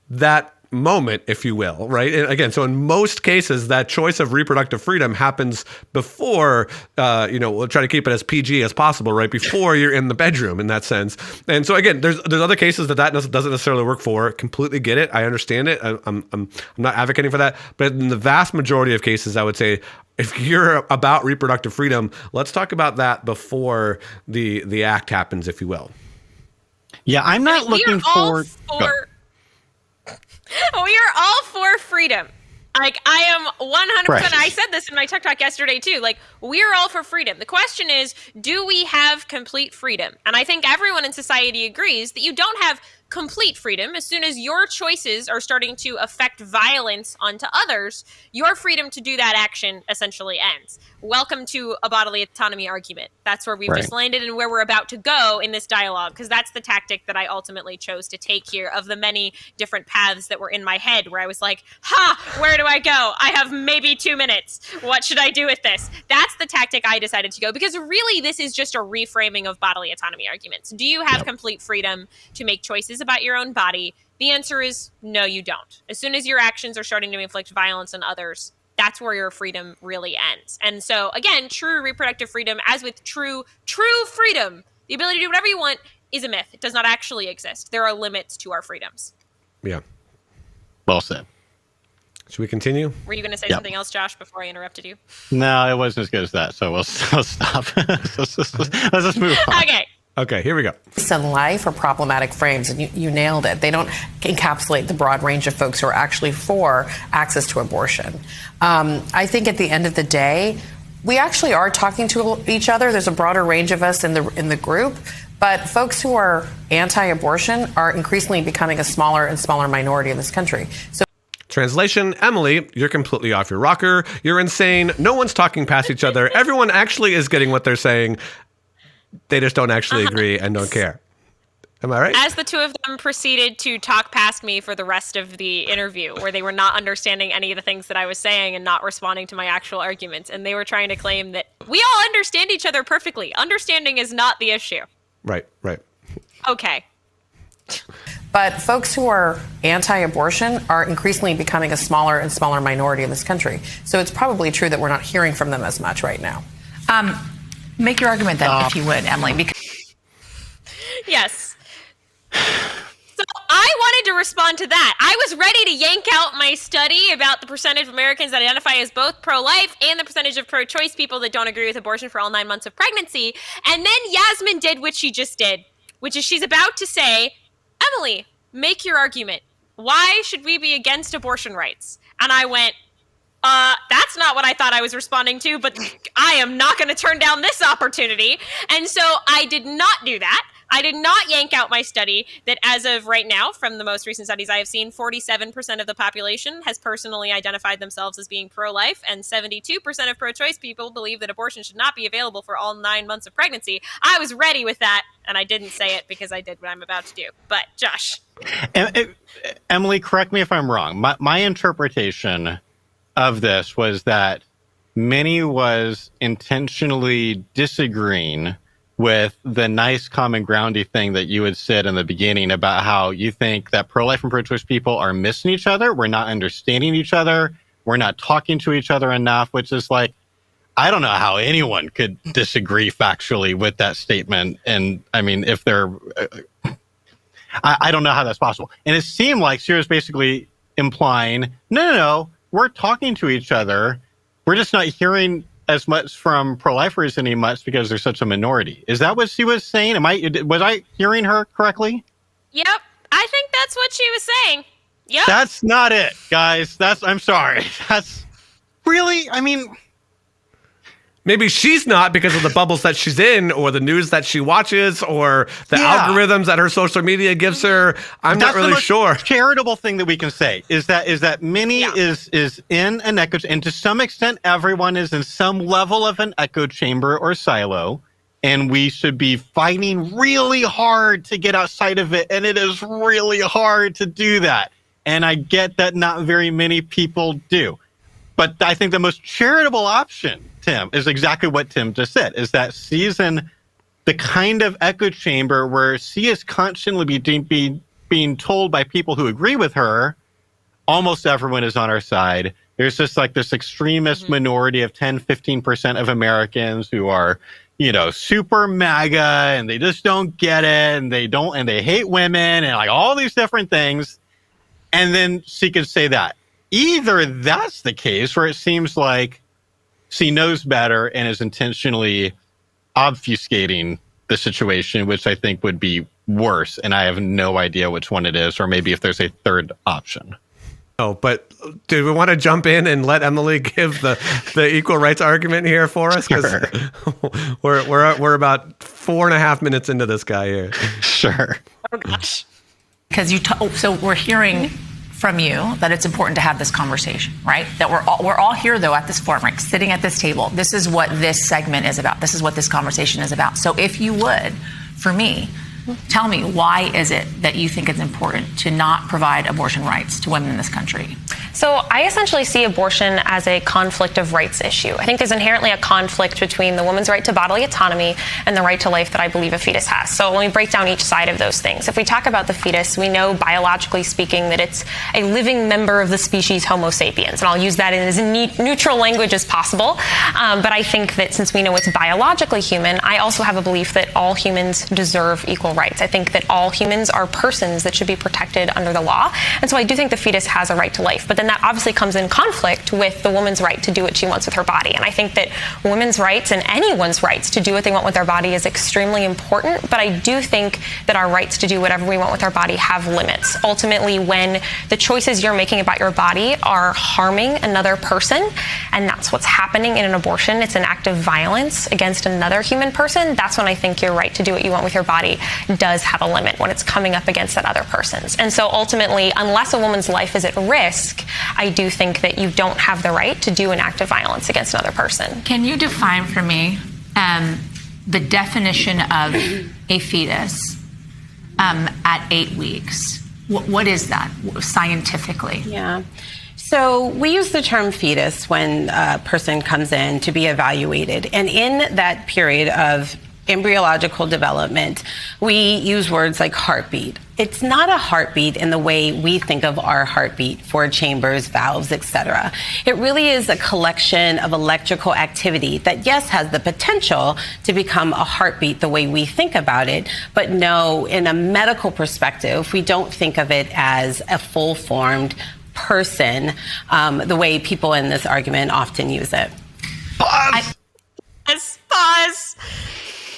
that moment, if you will, right? And again, so in most cases, that choice of reproductive freedom happens before, we'll try to keep it as PG as possible, right? Before you're in the bedroom, in that sense. And so again, there's other cases that doesn't necessarily work for. Completely get it. I understand it. I'm not advocating for that. But in the vast majority of cases, I would say, if you're about reproductive freedom, let's talk about that before the act happens, if you will. Yeah, I'm not looking forward. We are all for freedom. Like, I am 100%. Right. I said this in my TikTok yesterday too. Like, we are all for freedom. The question is, do we have complete freedom? And I think everyone in society agrees that you don't have complete freedom, as soon as your choices are starting to affect violence onto others, your freedom to do that action essentially ends. Welcome to a bodily autonomy argument. That's where we've just landed and where we're about to go in this dialogue, because that's the tactic that I ultimately chose to take here of the many different paths that were in my head, where I was like, where do I go? I have maybe 2 minutes. What should I do with this? That's the tactic I decided to go, because really this is just a reframing of bodily autonomy arguments. Do you have complete freedom to make choices about your own body? The answer is no, you don't. As soon as your actions are starting to inflict violence on others, that's where your freedom really ends. And so, again, true reproductive freedom, as with true freedom, the ability to do whatever you want, is a myth. It does not actually exist. There are limits to our freedoms. Yeah. Well said. Should we continue? Were you going to say something else, Josh, before I interrupted you? No, it wasn't as good as that, so we'll stop. Let's just move on. Okay, here we go. And life are problematic frames, and you nailed it. They don't encapsulate the broad range of folks who are actually for access to abortion. I think at the end of the day, we actually are talking to each other. There's a broader range of us in the group, but folks who are anti-abortion are increasingly becoming a smaller and smaller minority in this country. So. Translation, Emily, you're completely off your rocker. You're insane. No one's talking past each other. Everyone actually is getting what they're saying. They just don't actually agree and don't care. Am I right? As the two of them proceeded to talk past me for the rest of the interview, where they were not understanding any of the things that I was saying and not responding to my actual arguments. And they were trying to claim that we all understand each other perfectly. Understanding is not the issue. Right. Okay. But folks who are anti-abortion are increasingly becoming a smaller and smaller minority in this country. So it's probably true that we're not hearing from them as much right now. Make your argument then, if you would, Emily. Yes. So I wanted to respond to that. I was ready to yank out my study about the percentage of Americans that identify as both pro-life and the percentage of pro-choice people that don't agree with abortion for all 9 months of pregnancy. And then Yasmin did what she just did, which is she's about to say, Emily, make your argument. Why should we be against abortion rights? And I went, that's not what I thought I was responding to, but I am not going to turn down this opportunity. And so I did not do that. I did not yank out my study that as of right now, from the most recent studies I have seen, 47% of the population has personally identified themselves as being pro-life, and 72% of pro-choice people believe that abortion should not be available for all 9 months of pregnancy. I was ready with that, and I didn't say it because I did what I'm about to do. But, Josh. Emily, correct me if I'm wrong. My interpretation of this was that Minnie was intentionally disagreeing with the nice common groundy thing that you had said in the beginning about how you think that pro-life and pro-choice people are missing each other. We're not understanding each other. We're not talking to each other enough, which is like, I don't know how anyone could disagree factually with that statement. And I mean, if they're, I don't know how that's possible. And it seemed like she was basically implying, no, we're talking to each other. We're just not hearing as much from pro-lifers any much because they're such a minority. Is that what she was saying? Was I hearing her correctly? Yep, I think that's what she was saying. Yep. That's not it, guys. I'm sorry. That's really, I mean, maybe she's not because of the bubbles that she's in or the news that she watches or the algorithms that her social media gives her. I'm not really sure. Charitable thing that we can say is that Minnie is in an echo, and to some extent, everyone is in some level of an echo chamber or silo, and we should be fighting really hard to get outside of it, and it is really hard to do that. And I get that not very many people do. But I think the most charitable option, Tim, is exactly what Tim just said, is that she's in the kind of echo chamber where she is constantly being told by people who agree with her, almost everyone is on our side. There's just like this extremist minority of 10, 15% of Americans who are, super MAGA, and they just don't get it, and they hate women, and like all these different things. And then she could say that. Either that's the case, where it seems like she knows better and is intentionally obfuscating the situation, which I think would be worse. And I have no idea which one it is, or maybe if there's a third option. Oh, but do we want to jump in and let Emily give the equal rights argument here for us? Because we're about 4.5 minutes into this guy here. Sure. Oh, gosh. Because so we're hearing from you that it's important to have this conversation, right? That we're all here though at this forum, right? Sitting at this table. This is what this segment is about. This is what this conversation is about. So if you would, for me, tell me, why is it that you think it's important to not provide abortion rights to women in this country? So I essentially see abortion as a conflict of rights issue. I think there's inherently a conflict between the woman's right to bodily autonomy and the right to life that I believe a fetus has. So let me break down each side of those things. If we talk about the fetus, we know biologically speaking that it's a living member of the species Homo sapiens. And I'll use that in as neutral language as possible. But I think that since we know it's biologically human, I also have a belief that all humans deserve equal rights. I think that all humans are persons that should be protected under the law. And so I do think the fetus has a right to life. But then that obviously comes in conflict with the woman's right to do what she wants with her body. And I think that women's rights and anyone's rights to do what they want with their body is extremely important. But I do think that our rights to do whatever we want with our body have limits. Ultimately, when the choices you're making about your body are harming another person, and that's what's happening in an abortion, it's an act of violence against another human person, that's when I think your right to do what you want with your body does have a limit, when it's coming up against that other person's. And so ultimately, unless a woman's life is at risk, I do think that you don't have the right to do an act of violence against another person. Can you define for me the definition of a fetus at 8 weeks? What is that scientifically? Yeah. So we use the term fetus when a person comes in to be evaluated. And in that period of embryological development, we use words like heartbeat. It's not a heartbeat in the way we think of our heartbeat for chambers, valves, etc. It really is a collection of electrical activity that, yes, has the potential to become a heartbeat the way we think about it, but no, in a medical perspective, we don't think of it as a full-formed person the way people in this argument often use it. Pause.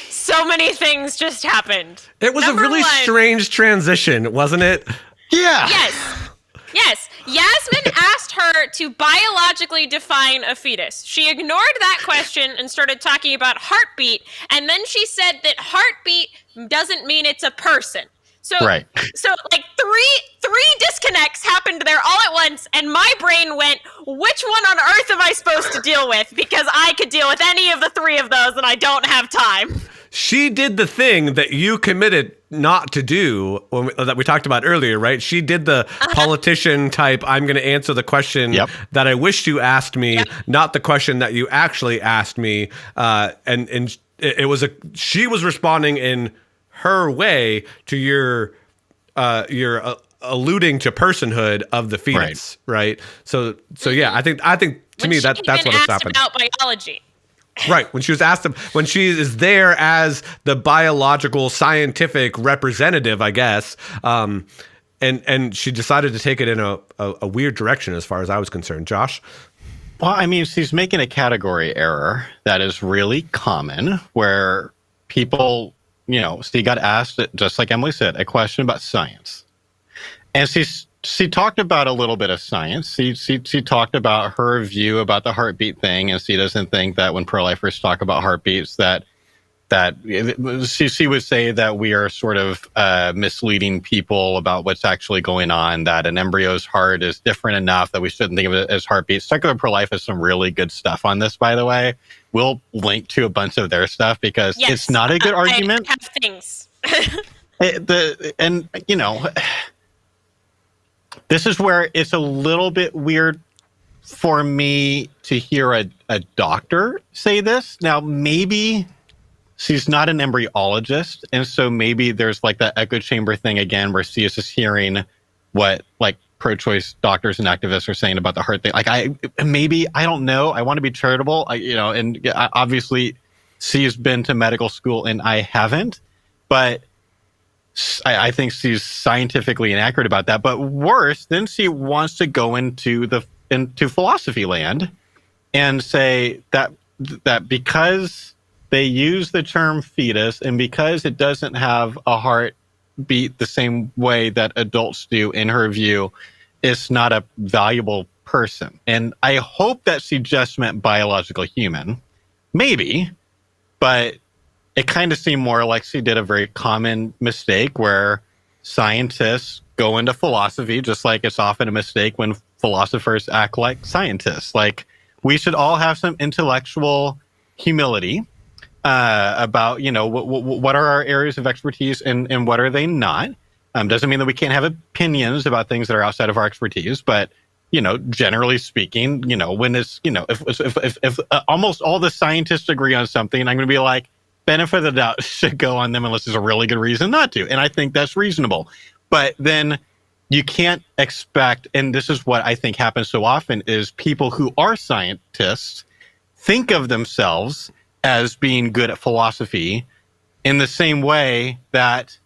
So many things just happened. It was Number a really one, strange transition, wasn't it? Yeah. Yes. Yasmin asked her to biologically define a fetus. She ignored that question and started talking about heartbeat, and then she said that heartbeat doesn't mean it's a person. So, Right. So like three disconnects happened there all at once, and my brain went, which one on earth am I supposed to deal with? Because I could deal with any of the three of those, and I don't have time. She did the thing that you committed not to do that we talked about earlier, right? She did the politician type, I'm going to answer the question that I wish you asked me, not the question that you actually asked me. And it was she was responding in her way to your alluding to personhood of the fetus, right? So yeah, I think to me that's what it's happened. About biology. Right. When she was asked, when she is there as the biological scientific representative, I guess, and she decided to take it in a weird direction as far as I was concerned. Josh? Well, I mean, she's making a category error that is really common where people, she got asked, just like Emily said, a question about science. And she talked about a little bit of science. She talked about her view about the heartbeat thing, and she doesn't think that when pro-lifers talk about heartbeats that she would say that we are sort of misleading people about what's actually going on, that an embryo's heart is different enough that we shouldn't think of it as heartbeats. Secular pro-life has some really good stuff on this, by the way. We'll link to a bunch of their stuff because it's not a good argument. I have things. This is where it's a little bit weird for me to hear a doctor say this. Now, maybe she's not an embryologist, and so maybe there's like that echo chamber thing again where she is just hearing what like pro-choice doctors and activists are saying about the heart thing. Like I don't know. I want to be charitable, and obviously she has been to medical school and I haven't, but I think she's scientifically inaccurate about that. But worse, then she wants to go into philosophy land and say that because they use the term fetus and because it doesn't have a heartbeat the same way that adults do, in her view, it's not a valuable person. And I hope that she just meant biological human, maybe, but it kind of seemed more like she did a very common mistake where scientists go into philosophy, just like it's often a mistake when philosophers act like scientists. Like, we should all have some intellectual humility about, what are our areas of expertise and what are they not. Doesn't mean that we can't have opinions about things that are outside of our expertise, but generally speaking, when it's, if almost all the scientists agree on something, I'm going to be like, benefit of the doubt should go on them unless there's a really good reason not to. And I think that's reasonable. But then you can't expect, and this is what I think happens so often, is people who are scientists think of themselves as being good at philosophy in the same way that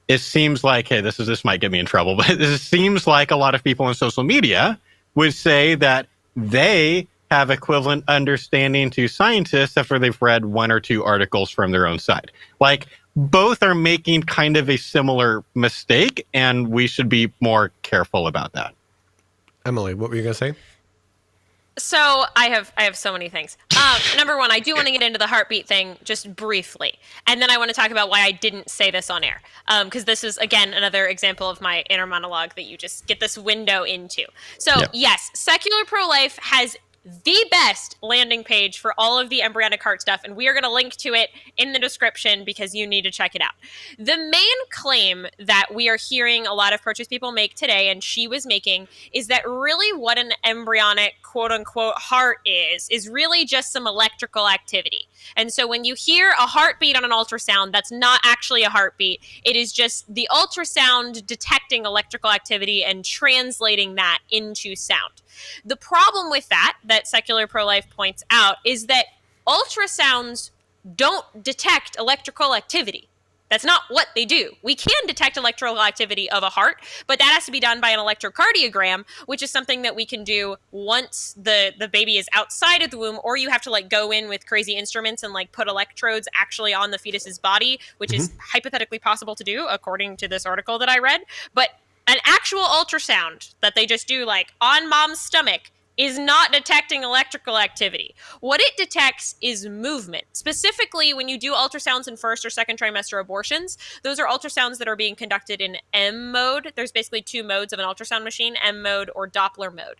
it seems like, hey, this might get me in trouble, but it seems like a lot of people on social media would say that they have equivalent understanding to scientists after they've read one or two articles from their own side. Like, both are making kind of a similar mistake, and we should be more careful about that. Emily, what were you going to say? So I have so many things. Number one, I do want to get into the heartbeat thing just briefly. And then I want to talk about why I didn't say this on air. Because this is, again, another example of my inner monologue that you just get this window into. So, yes, secular pro-life has the best landing page for all of the embryonic heart stuff, and we are going to link to it in the description because you need to check it out. The main claim that we are hearing a lot of pro-choice people make today, and she was making, is that really what an embryonic quote-unquote heart is really just some electrical activity. And so when you hear a heartbeat on an ultrasound, that's not actually a heartbeat. It is just the ultrasound detecting electrical activity and translating that into sound. The problem with that secular pro-life points out is that ultrasounds don't detect electrical activity. That's not what they do. We can detect electrical activity of a heart, but that has to be done by an electrocardiogram, which is something that we can do once the baby is outside of the womb, or you have to go in with crazy instruments and put electrodes actually on the fetus's body, which is hypothetically possible to do according to this article that I read. But an actual ultrasound that they just do on mom's stomach is not detecting electrical activity. What it detects is movement. Specifically, when you do ultrasounds in first or second trimester abortions, those are ultrasounds that are being conducted in M mode. There's basically two modes of an ultrasound machine, M mode or Doppler mode.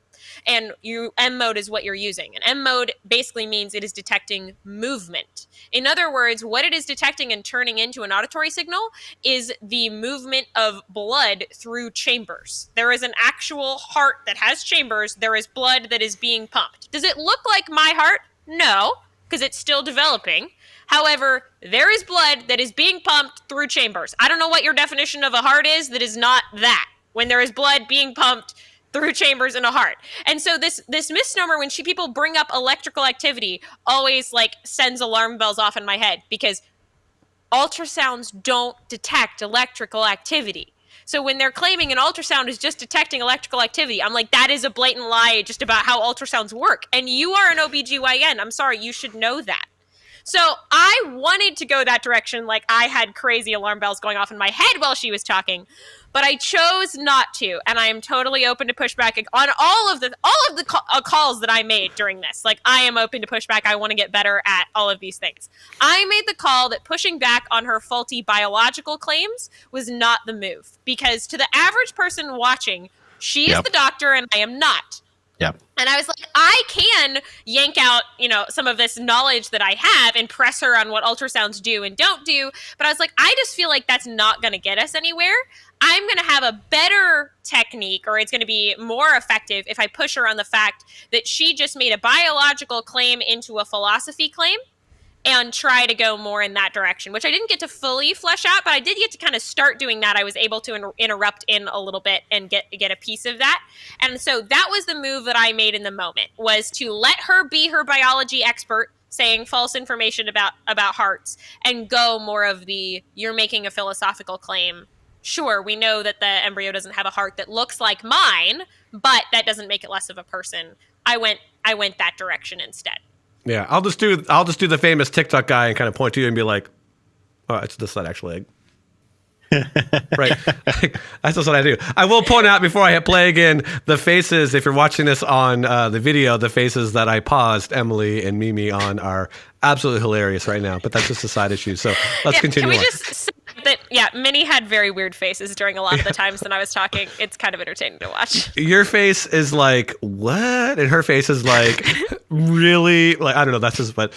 And M mode is what you're using. And M mode basically means it is detecting movement. In other words, what it is detecting and turning into an auditory signal is the movement of blood through chambers. There is an actual heart that has chambers. There is blood that is being pumped. Does it look like my heart? No, because it's still developing. However, there is blood that is being pumped through chambers. I don't know what your definition of a heart is that is not that, when there is blood being pumped through chambers in a heart. And so this misnomer, when people bring up electrical activity, always sends alarm bells off in my head, because ultrasounds don't detect electrical activity. So when they're claiming an ultrasound is just detecting electrical activity, I'm like, that is a blatant lie just about how ultrasounds work. And you are an OBGYN. I'm sorry, you should know that. So I wanted to go that direction. I had crazy alarm bells going off in my head while she was talking, but I chose not to. And I am totally open to pushback on all of the calls that I made during this. I am open to pushback. I want to get better at all of these things. I made the call that pushing back on her faulty biological claims was not the move, because to the average person watching, she is the doctor and I am not. Yep. And I was like, I can yank out, some of this knowledge that I have and press her on what ultrasounds do and don't do. But I was like, I just feel like that's not going to get us anywhere. I'm going to have a better technique, or it's going to be more effective if I push her on the fact that she just made a biological claim into a philosophy claim, and try to go more in that direction, which I didn't get to fully flesh out, but I did get to kind of start doing that. I was able to interrupt in a little bit and get a piece of that. And so that was the move that I made in the moment, was to let her be her biology expert, saying false information about hearts, and go more of the, you're making a philosophical claim. Sure, we know that the embryo doesn't have a heart that looks like mine, but that doesn't make it less of a person. I went that direction instead. Yeah, I'll just do the famous TikTok guy and kind of point to you and be like, "Oh, it's this side actually." Right, that's just what I do. I will point out before I hit play again, the faces. If you're watching this on the video, the faces that I paused Emily and Mimi on are absolutely hilarious right now. But that's just a side issue. So let's continue. Can we on. just say that Yeah, Minnie had very weird faces during a lot of the times that I was talking. It's kind of entertaining to watch. Your face is like, what? And her face is like, really? Like, I don't know. That's just, but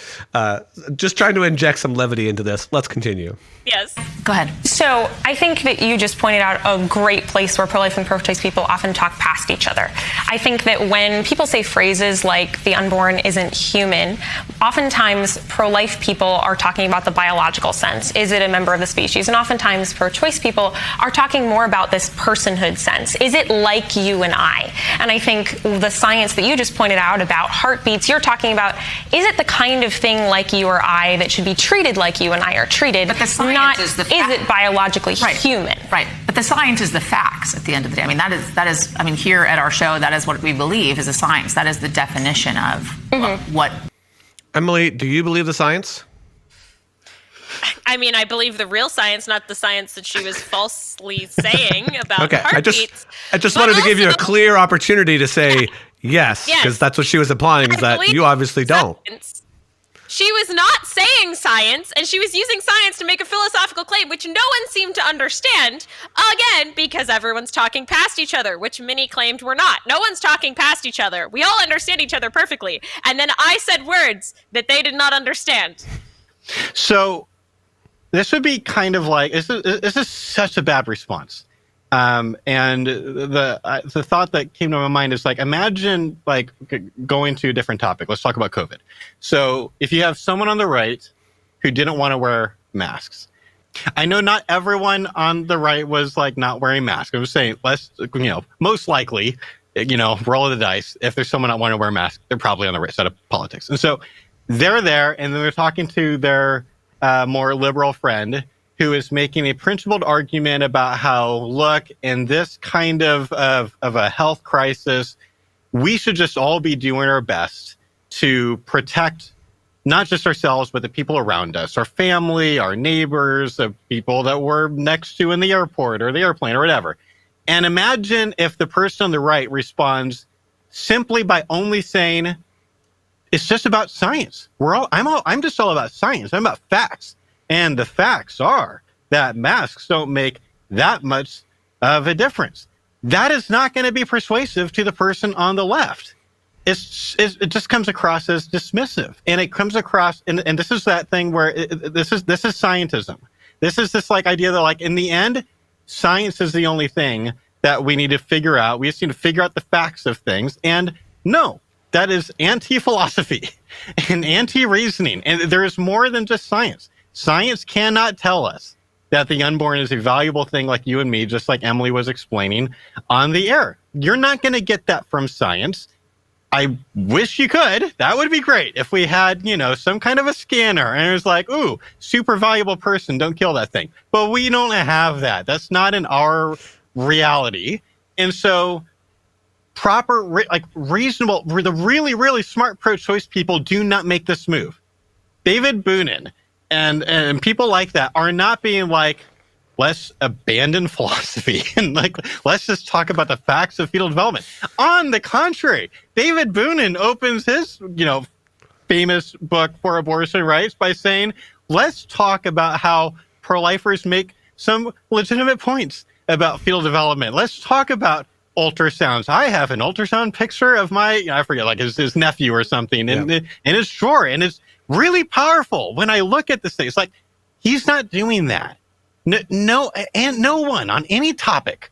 just trying to inject some levity into this. Let's continue. Yes. Go ahead. So I think that you just pointed out a great place where pro-life and pro-choice people often talk past each other. I think that when people say phrases like the unborn isn't human, oftentimes pro-life people are talking about the biological sense. Is it a member of the species? And oftentimes pro-choice people are talking more about this personhood sense. Is it like you and I? And I think the science that you just pointed out about heartbeats, you're talking about, is it the kind of thing like you or I that should be treated like you and I are treated? But the science is the is it biologically human? Right. But the science is the facts at the end of the day. I mean, that is, I mean, here at our show, that is what we believe is a science. That is the definition of what. Emily, do you believe the science? I mean, I believe the real science, not the science that she was falsely saying about Okay, heartbeats. I just But wanted to give you a also- clear opportunity to say yes, because that's what she was implying, is I that believe you obviously don't. science. She was not saying science, and she was using science to make a philosophical claim, which no one seemed to understand, again, because everyone's talking past each other, which Minnie claimed we're not. No one's talking past each other. We all understand each other perfectly. And then I said words that they did not understand. So this would be kind of like, this is such a bad response. And the thought that came to my mind is like, imagine like going to a different topic. Let's talk about COVID. So if you have someone on the right who didn't want to wear masks, I know not everyone on the right was like not wearing masks. I was saying, most likely, roll of the dice. If there's someone not want to wear a mask, they're probably on the right side of politics. And so they're there and they're talking to their more liberal friend who is making a principled argument about how, look, in this kind of a health crisis, we should just all be doing our best to protect not just ourselves, but the people around us, our family, our neighbors, the people that we're next to in the airport or the airplane or whatever. And imagine if the person on the right responds simply by only saying, it's just about science. I'm just all about science. I'm about facts. And the facts are that masks don't make that much of a difference. That is not going to be persuasive to the person on the left. It just comes across as dismissive. And it comes across, and this is that thing where this is scientism. This is this like idea that like in the end, science is the only thing that we need to figure out. We just need to figure out the facts of things. And no, that is anti-philosophy and anti-reasoning. And there is more than just science. Science cannot tell us that the unborn is a valuable thing like you and me, just like Emily was explaining on the air. You're not going to get that from science. I wish you could. That would be great if we had, some kind of a scanner and it was like, ooh, super valuable person, don't kill that thing. But we don't have that. That's not in our reality. And so reasonable, the really, really smart pro-choice people do not make this move. David Boonin and people like that are not being like, let's abandon philosophy and like, let's just talk about the facts of fetal development. On the contrary, David Boonin opens his, famous book for abortion rights by saying, let's talk about how pro-lifers make some legitimate points about fetal development. Let's talk about ultrasounds. I have an ultrasound picture of my, I forget, like his nephew or something in his drawer. And it's really powerful. When I look at this thing, it's like, he's not doing that. No, and no one on any topic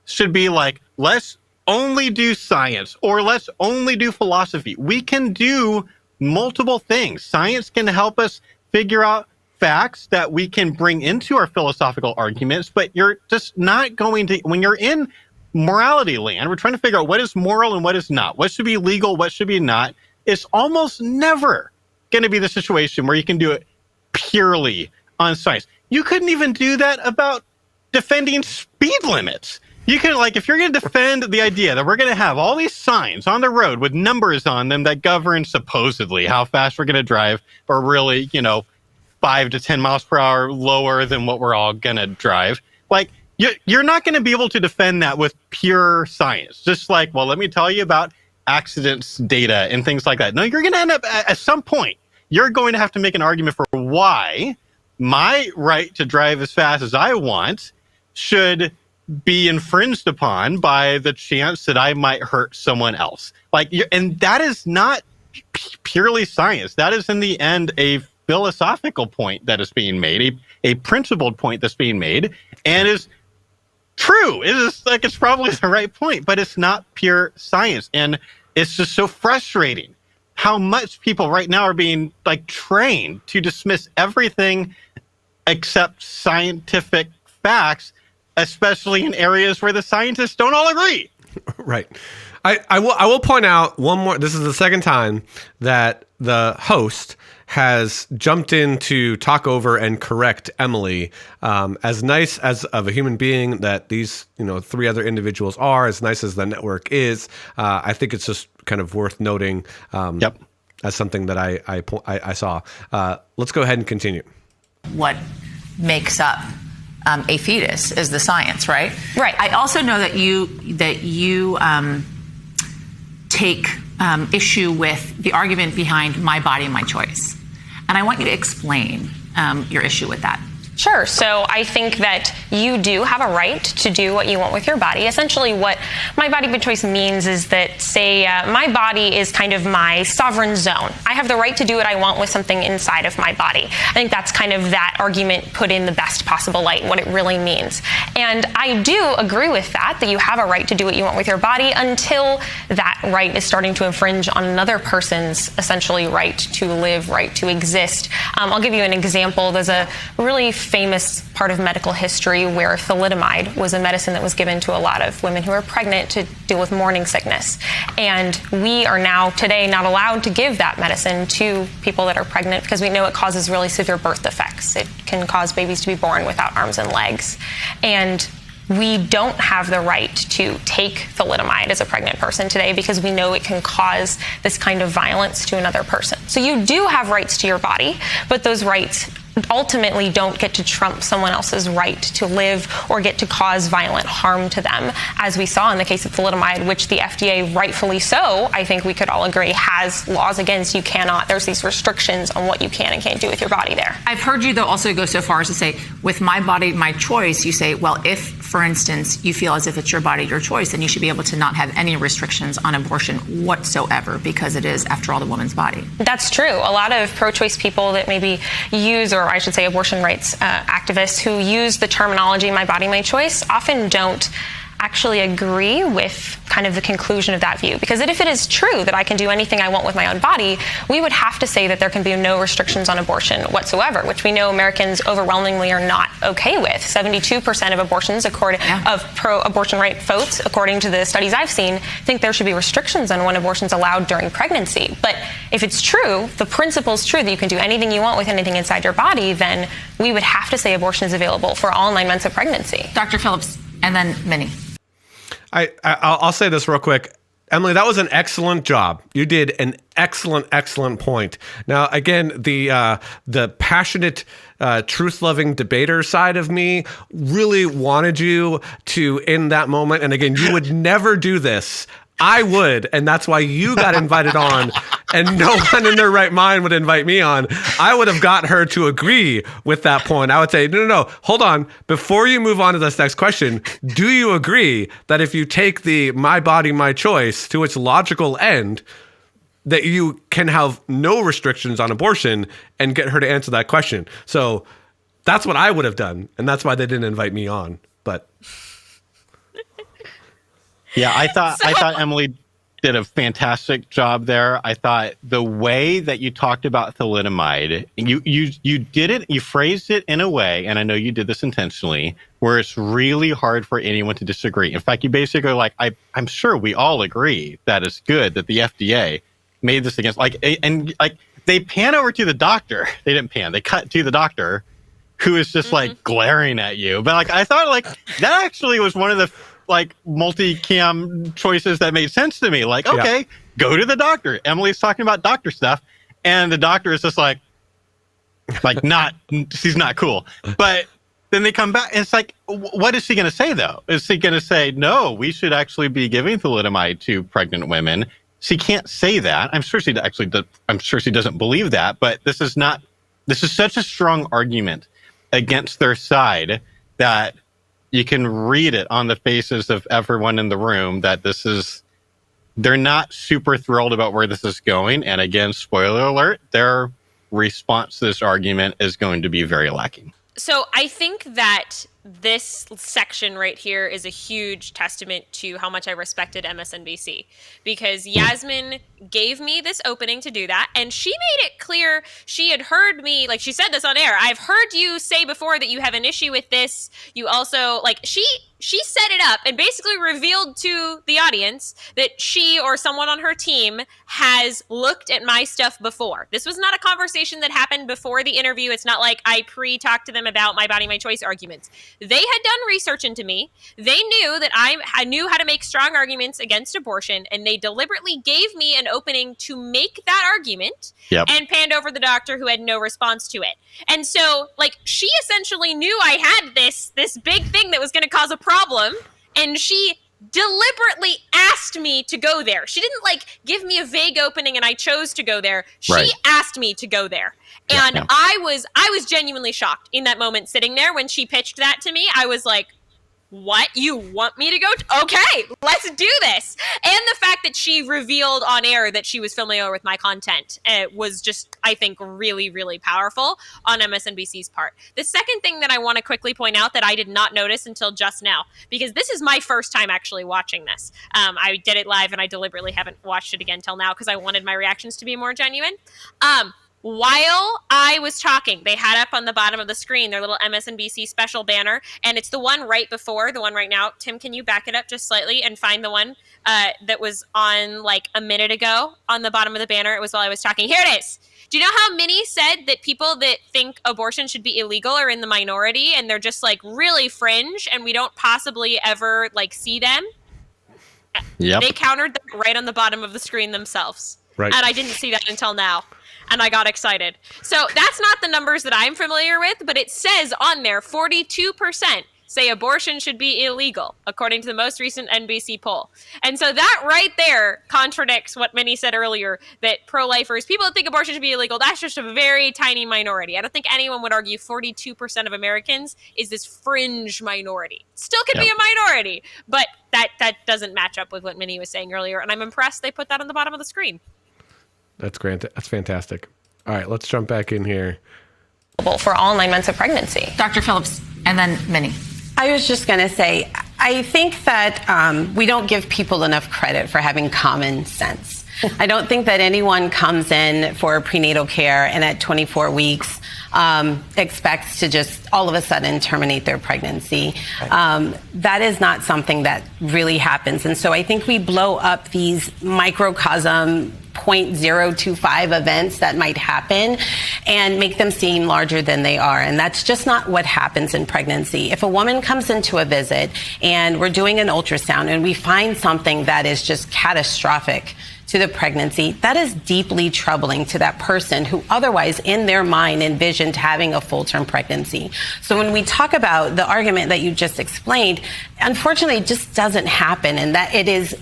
should be like, let's only do science or let's only do philosophy. We can do multiple things. Science can help us figure out facts that we can bring into our philosophical arguments, but you're just not going to, when you're in morality land, we're trying to figure out what is moral and what is not, what should be legal, what should be not. It's almost never going to be the situation where you can do it purely on science. You couldn't even do that about defending speed limits. You can, like, if you're going to defend the idea that we're going to have all these signs on the road with numbers on them that govern supposedly how fast we're going to drive, or really, 5 to 10 miles per hour lower than what we're all going to drive, like, you're not going to be able to defend that with pure science. Just like, well, let me tell you about accidents data and things like that. No, you're going to end up at some point, you're going to have to make an argument for why my right to drive as fast as I want should be infringed upon by the chance that I might hurt someone else. And that is not purely science. That is in the end a philosophical point that is being made, a principled point that's being made, and is true. It's probably the right point, but it's not pure science. And it's just so frustrating how much people right now are being trained to dismiss everything except scientific facts, especially in areas where the scientists don't all agree. Right. I will point out one more. This is the second time that the host has jumped in to talk over and correct Emily. As nice as of a human being that these 3 other individuals are, as nice as the network is, I think it's just kind of worth noting. As something that I saw. Let's go ahead and continue. What makes up a fetus is the science, right? Right. I also know that you take issue with the argument behind my body, my choice. And I want you to explain your issue with that. Sure. So I think that you do have a right to do what you want with your body. Essentially, what my body by choice means is that, say, my body is kind of my sovereign zone. I have the right to do what I want with something inside of my body. I think that's kind of that argument put in the best possible light, what it really means. And I do agree with that you have a right to do what you want with your body until that right is starting to infringe on another person's essentially right to live, right to exist. I'll give you an example. There's a really famous part of medical history where thalidomide was a medicine that was given to a lot of women who are pregnant to deal with morning sickness. And we are now today not allowed to give that medicine to people that are pregnant because we know it causes really severe birth defects. It can cause babies to be born without arms and legs. And we don't have the right to take thalidomide as a pregnant person today because we know it can cause this kind of violence to another person. So you do have rights to your body, but those rights ultimately don't get to trump someone else's right to live or get to cause violent harm to them, as we saw in the case of thalidomide, which the FDA, rightfully so, I think we could all agree, has laws against. You cannot, there's these restrictions on what you can and can't do with your body there. I've heard you, though, also go so far as to say, with my body, my choice, you say, well, if, for instance, you feel as if it's your body, your choice, then you should be able to not have any restrictions on abortion whatsoever because it is, after all, the woman's body. That's true. A lot of pro-choice people that maybe use, or I should say abortion rights activists who use the terminology my body, my choice often don't actually agree with kind of the conclusion of that view. Because if it is true that I can do anything I want with my own body, we would have to say that there can be no restrictions on abortion whatsoever, which we know Americans overwhelmingly are not okay with. 72% of abortions, of pro-abortion right votes, according to the studies I've seen, think there should be restrictions on when abortion's allowed during pregnancy. But if it's true, the principle's true that you can do anything you want with anything inside your body, then we would have to say abortion is available for all 9 months of pregnancy. Dr. Phillips, and then Minnie. I'll say this real quick. Emily, that was an excellent job. You did an excellent point. Now, again, the passionate, truth-loving debater side of me really wanted you to, in that moment, and again, you would never do this. I would, and that's why you got invited on, and no one in their right mind would invite me on. I would have got her to agree with that point. I would say, no, hold on. Before you move on to this next question, do you agree that if you take the my body, my choice to its logical end, that you can have no restrictions on abortion, and get her to answer that question? So that's what I would have done, and that's why they didn't invite me on. But yeah, I thought Emily did a fantastic job there. I thought the way that you talked about thalidomide, you did it, you phrased it in a way, and I know you did this intentionally, where it's really hard for anyone to disagree. In fact, you basically I'm sure we all agree that it's good that the FDA made this against, they pan over to the doctor. They didn't pan, they cut to the doctor, who is just glaring at you. But I thought that actually was one of the multi-cam choices that made sense to me. Okay, go to the doctor. Emily's talking about doctor stuff, and the doctor is just she's not cool. But then they come back, and it's what is she going to say, though? Is she going to say, no, we should actually be giving thalidomide to pregnant women? She can't say that. I'm sure she doesn't believe that, but this is such a strong argument against their side that you can read it on the faces of everyone in the room that they're not super thrilled about where this is going. And again, spoiler alert, their response to this argument is going to be very lacking. So I think that this section right here is a huge testament to how much I respected MSNBC, because Yasmin gave me this opening to do that, and she made it clear she had heard me, like she said this on air, I've heard you say before that you have an issue with this. You also, like, she set it up and basically revealed to the audience that she or someone on her team has looked at my stuff before. This was not a conversation that happened before the interview. It's not like I pre-talked to them about my body, my choice arguments. They had done research into me. They knew that I knew how to make strong arguments against abortion, and they deliberately gave me an opening to make that argument and panned over the doctor who had no response to it. And so, like, she essentially knew I had this big thing that was going to cause a problem, and she deliberately asked me to go there. She didn't, like, give me a vague opening and I chose to go there. She asked me to go there. And I was genuinely shocked in that moment, sitting there when she pitched that to me. I was like, what? You want me to go? Okay, let's do this. And the fact that she revealed on air that she was familiar with my content was just, I think, really, really powerful on MSNBC's part. The second thing that I want to quickly point out that I did not notice until just now, because this is my first time actually watching this. I did it live and I deliberately haven't watched it again till now because I wanted my reactions to be more genuine. While I was talking, they had up on the bottom of the screen their little MSNBC special banner, and it's the one right before, the one right now. Tim, can you back it up just slightly and find the one that was on like a minute ago on the bottom of the banner? It was while I was talking. Here it is. Do you know how Minnie said that people that think abortion should be illegal are in the minority and they're just like really fringe and we don't possibly ever like see them? Yep. They countered that right on the bottom of the screen themselves. Right. And I didn't see that until now. And I got excited. So that's not the numbers that I'm familiar with, but it says on there 42% say abortion should be illegal, according to the most recent NBC poll. And so that right there contradicts what Minnie said earlier, that pro-lifers, people that think abortion should be illegal, that's just a very tiny minority. I don't think anyone would argue 42% of Americans is this fringe minority. Still could be a minority, but that doesn't match up with what Minnie was saying earlier. And I'm impressed they put that on the bottom of the screen. That's great. That's fantastic. All right, let's jump back in here. For all 9 months of pregnancy. Dr. Phillips, and then Minnie. I was just going to say, I think that we don't give people enough credit for having common sense. I don't think that anyone comes in for prenatal care and at 24 weeks expects to just all of a sudden terminate their pregnancy. That is not something that really happens. And so I think we blow up these microcosm 0.025 events that might happen and make them seem larger than they are. And that's just not what happens in pregnancy. If a woman comes into a visit and we're doing an ultrasound and we find something that is just catastrophic to the pregnancy, that is deeply troubling to that person who otherwise in their mind envisioned having a full-term pregnancy. So when we talk about the argument that you just explained, unfortunately it just doesn't happen, and that it is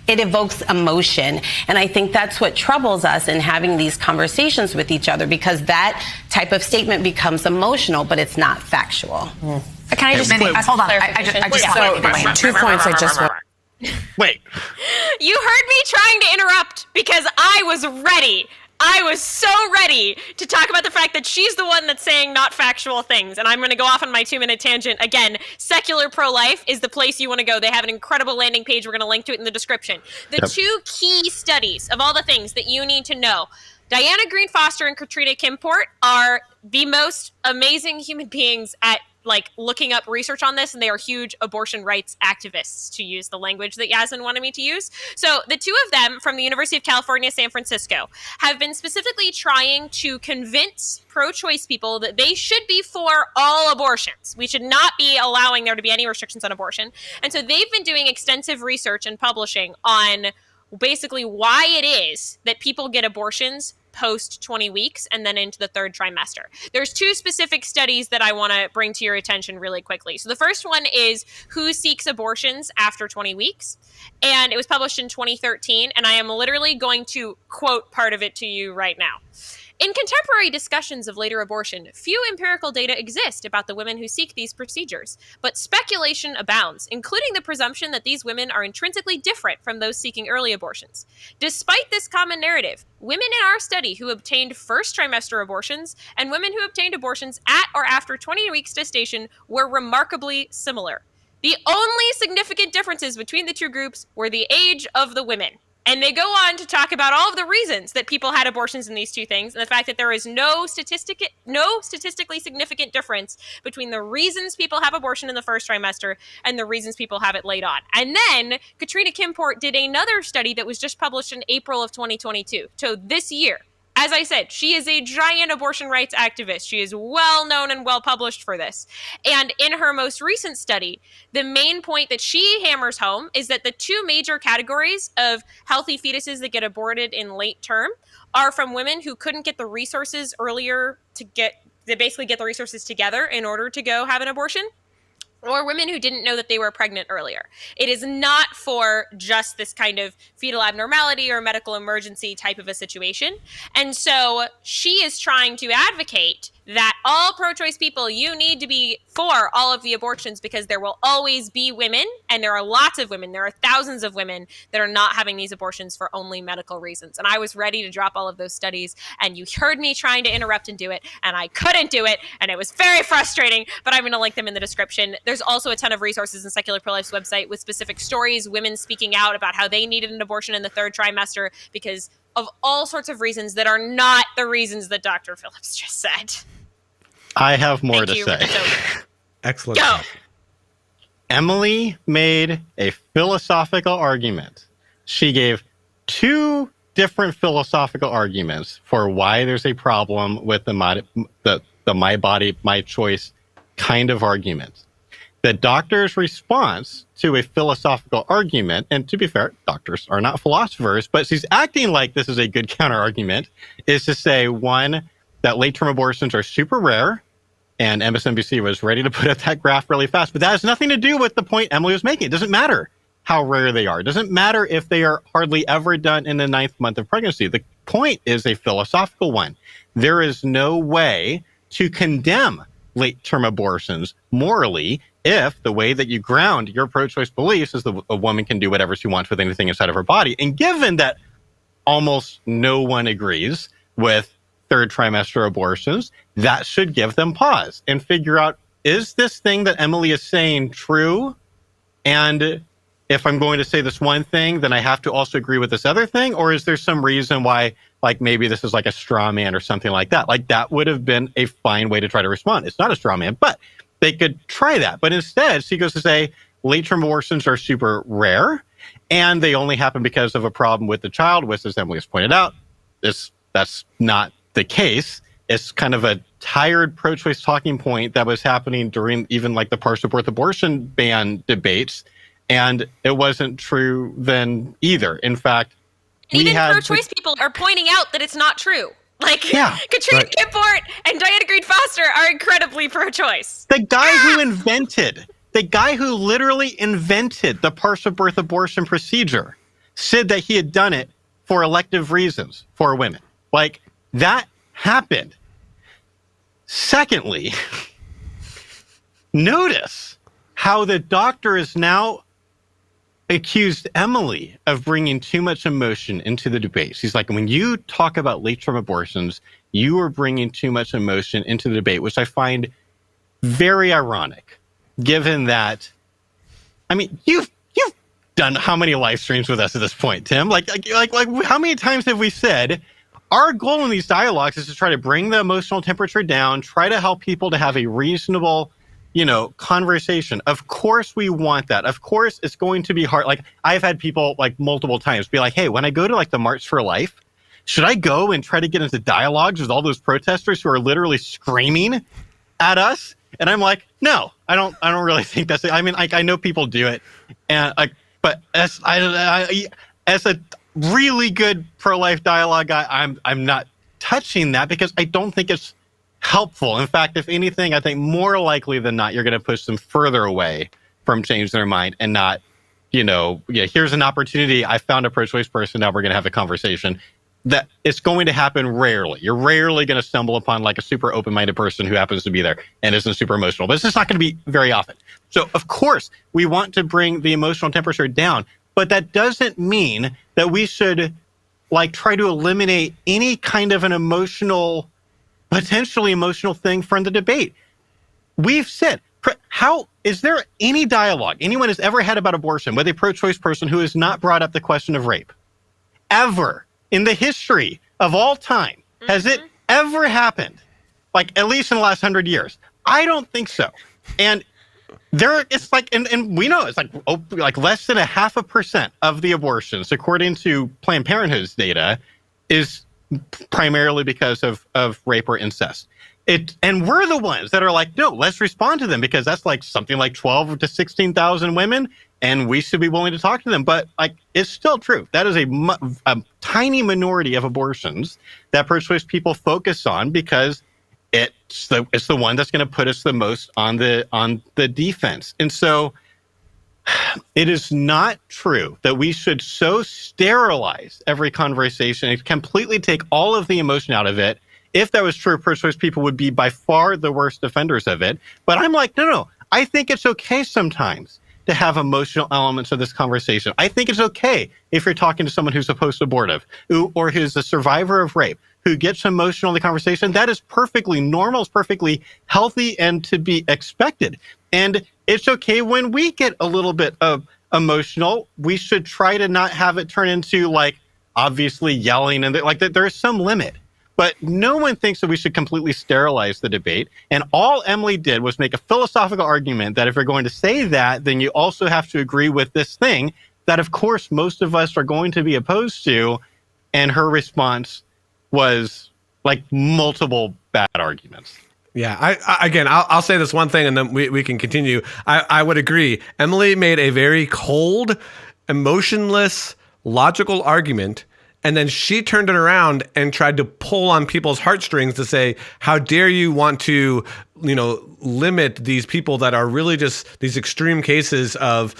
it evokes emotion. And I think that's what troubles us in having these conversations with each other, because that type of statement becomes emotional, but it's not factual. Can I just hold on? I just 2 points I just want. Wait. You heard me trying to interrupt because I was ready. I was so ready to talk about the fact that she's the one that's saying not factual things. And I'm going to go off on my 2-minute tangent. Again, Secular Pro-Life is the place you want to go. They have an incredible landing page. We're going to link to it in the description. The two key studies of all the things that you need to know. Diana Greene Foster and Katrina Kimport are the most amazing human beings at like looking up research on this, and they are huge abortion rights activists, to use the language that Yasmin wanted me to use. So the two of them from the University of California, San Francisco, have been specifically trying to convince pro-choice people that they should be for all abortions. We should not be allowing there to be any restrictions on abortion. And so they've been doing extensive research and publishing on basically why it is that people get abortions post 20 weeks and then into the third trimester. There's two specific studies that I want to bring to your attention really quickly. So the first one is Who Seeks Abortions After 20 Weeks? And it was published in 2013, and I am literally going to quote part of it to you right now. In contemporary discussions of later abortion, few empirical data exist about the women who seek these procedures, but speculation abounds, including the presumption that these women are intrinsically different from those seeking early abortions. Despite this common narrative, women in our study who obtained first trimester abortions and women who obtained abortions at or after 20 weeks gestation were remarkably similar. The only significant differences between the two groups were the age of the women. And they go on to talk about all of the reasons that people had abortions in these two things, and the fact that there is no statistically significant difference between the reasons people have abortion in the first trimester and the reasons people have it late on. And then Katrina Kimport did another study that was just published in April of 2022. So this year, as I said, she is a giant abortion rights activist. She is well known and well published for this. And in her most recent study, the main point that she hammers home is that the two major categories of healthy fetuses that get aborted in late term are from women who couldn't get the resources earlier to basically get the resources together in order to go have an abortion, or women who didn't know that they were pregnant earlier. It is not for just this kind of fetal abnormality or medical emergency type of a situation. And so she is trying to advocate that all pro-choice people, you need to be for all of the abortions, because there will always be women, and there are lots of women, there are thousands of women that are not having these abortions for only medical reasons. And I was ready to drop all of those studies, and you heard me trying to interrupt and do it, and I couldn't do it, and it was very frustrating, but I'm going to link them in the description. There's also a ton of resources in Secular Pro-Life's website with specific stories, women speaking out about how they needed an abortion in the third trimester because of all sorts of reasons that are not the reasons that Dr. Phillips just said. I have more to say. Excellent. Go. Emily made a philosophical argument. She gave two different philosophical arguments for why there's a problem with the my body, my choice kind of argument. The doctor's response to a philosophical argument, and to be fair, doctors are not philosophers, but she's acting like this is a good counter argument, is to say, one, that late-term abortions are super rare, and MSNBC was ready to put up that graph really fast. But that has nothing to do with the point Emily was making. It doesn't matter how rare they are. It doesn't matter if they are hardly ever done in the 9th month of pregnancy. The point is a philosophical one. There is no way to condemn late-term abortions morally if the way that you ground your pro-choice beliefs is that a woman can do whatever she wants with anything inside of her body. And given that almost no one agrees with third trimester abortions, that should give them pause and figure out, is this thing that Emily is saying true? And if I'm going to say this one thing, then I have to also agree with this other thing? Or is there some reason why, like, maybe this is like a straw man or something like that? Like, that would have been a fine way to try to respond. It's not a straw man, but they could try that. But instead, she goes to say late-term abortions are super rare, and they only happen because of a problem with the child, which, as Emily has pointed out, that's not the case. It's kind of a tired pro-choice talking point that was happening during even like the partial birth abortion ban debates, and it wasn't true then either. In fact, even pro-choice people are pointing out that it's not true. Like, Katrina Kimport and Diane Greene Foster are incredibly pro-choice. The guy who literally invented the partial birth abortion procedure said that he had done it for elective reasons for women. Like, that happened. Secondly, notice how the doctor is now accused Emily of bringing too much emotion into the debate. She's like, when you talk about late-term abortions, you are bringing too much emotion into the debate, which I find very ironic, given that, I mean, you've done how many live streams with us at this point, Tim? Like how many times have we said, our goal in these dialogues is to try to bring the emotional temperature down, try to help people to have a reasonable, conversation. Of course we want that. Of course it's going to be hard. Like, I've had people like multiple times be like, hey, when I go to like the March for Life, should I go and try to get into dialogues with all those protesters who are literally screaming at us? And I'm like, no, I don't really think that's it. I mean, like, I know people do it, and like, but as a really good pro-life dialogue guy, I'm not touching that because I don't think it's helpful. In fact, if anything, I think more likely than not, you're going to push them further away from changing their mind and not, here's an opportunity. I found a pro-choice person. Now we're going to have a conversation. that it's going to happen rarely. You're rarely going to stumble upon like a super open-minded person who happens to be there and isn't super emotional, but it's just not going to be very often. So of course we want to bring the emotional temperature down, but that doesn't mean that we should like try to eliminate any kind of an potentially emotional thing from the debate. We've said, how is there any dialogue anyone has ever had about abortion with a pro-choice person who has not brought up the question of rape? Ever in the history of all time, has it ever happened? Like at least in the last 100 years? I don't think so. And it's like, and we know it's like less than 0.5% of the abortions, according to Planned Parenthood's data, is primarily because of rape or incest. And we're the ones that are like, no, let's respond to them because that's like something like 12 to 16,000 women, and we should be willing to talk to them. But like, it's still true. That is a tiny minority of abortions that pro-choice people focus on because it's the one that's going to put us the most on the defense. And so it is not true that we should so sterilize every conversation and completely take all of the emotion out of it. If that was true, pro-choice people would be by far the worst defenders of it. But I'm like, no. I think it's okay sometimes to have emotional elements of this conversation. I think it's okay if you're talking to someone who's post-abortive or who's a survivor of rape, who gets emotional in the conversation. That is perfectly normal, it's perfectly healthy and to be expected. And it's okay when we get a little bit of emotional. We should try to not have it turn into like obviously yelling and like that. There is some limit. But no one thinks that we should completely sterilize the debate. And all Emily did was make a philosophical argument that if you're going to say that, then you also have to agree with this thing that, of course, most of us are going to be opposed to. And her response was like multiple bad arguments. Yeah, I'll say this one thing and then we can continue. I would agree. Emily made a very cold, emotionless, logical argument. And then she turned it around and tried to pull on people's heartstrings to say, how dare you want to, limit these people that are really just these extreme cases of,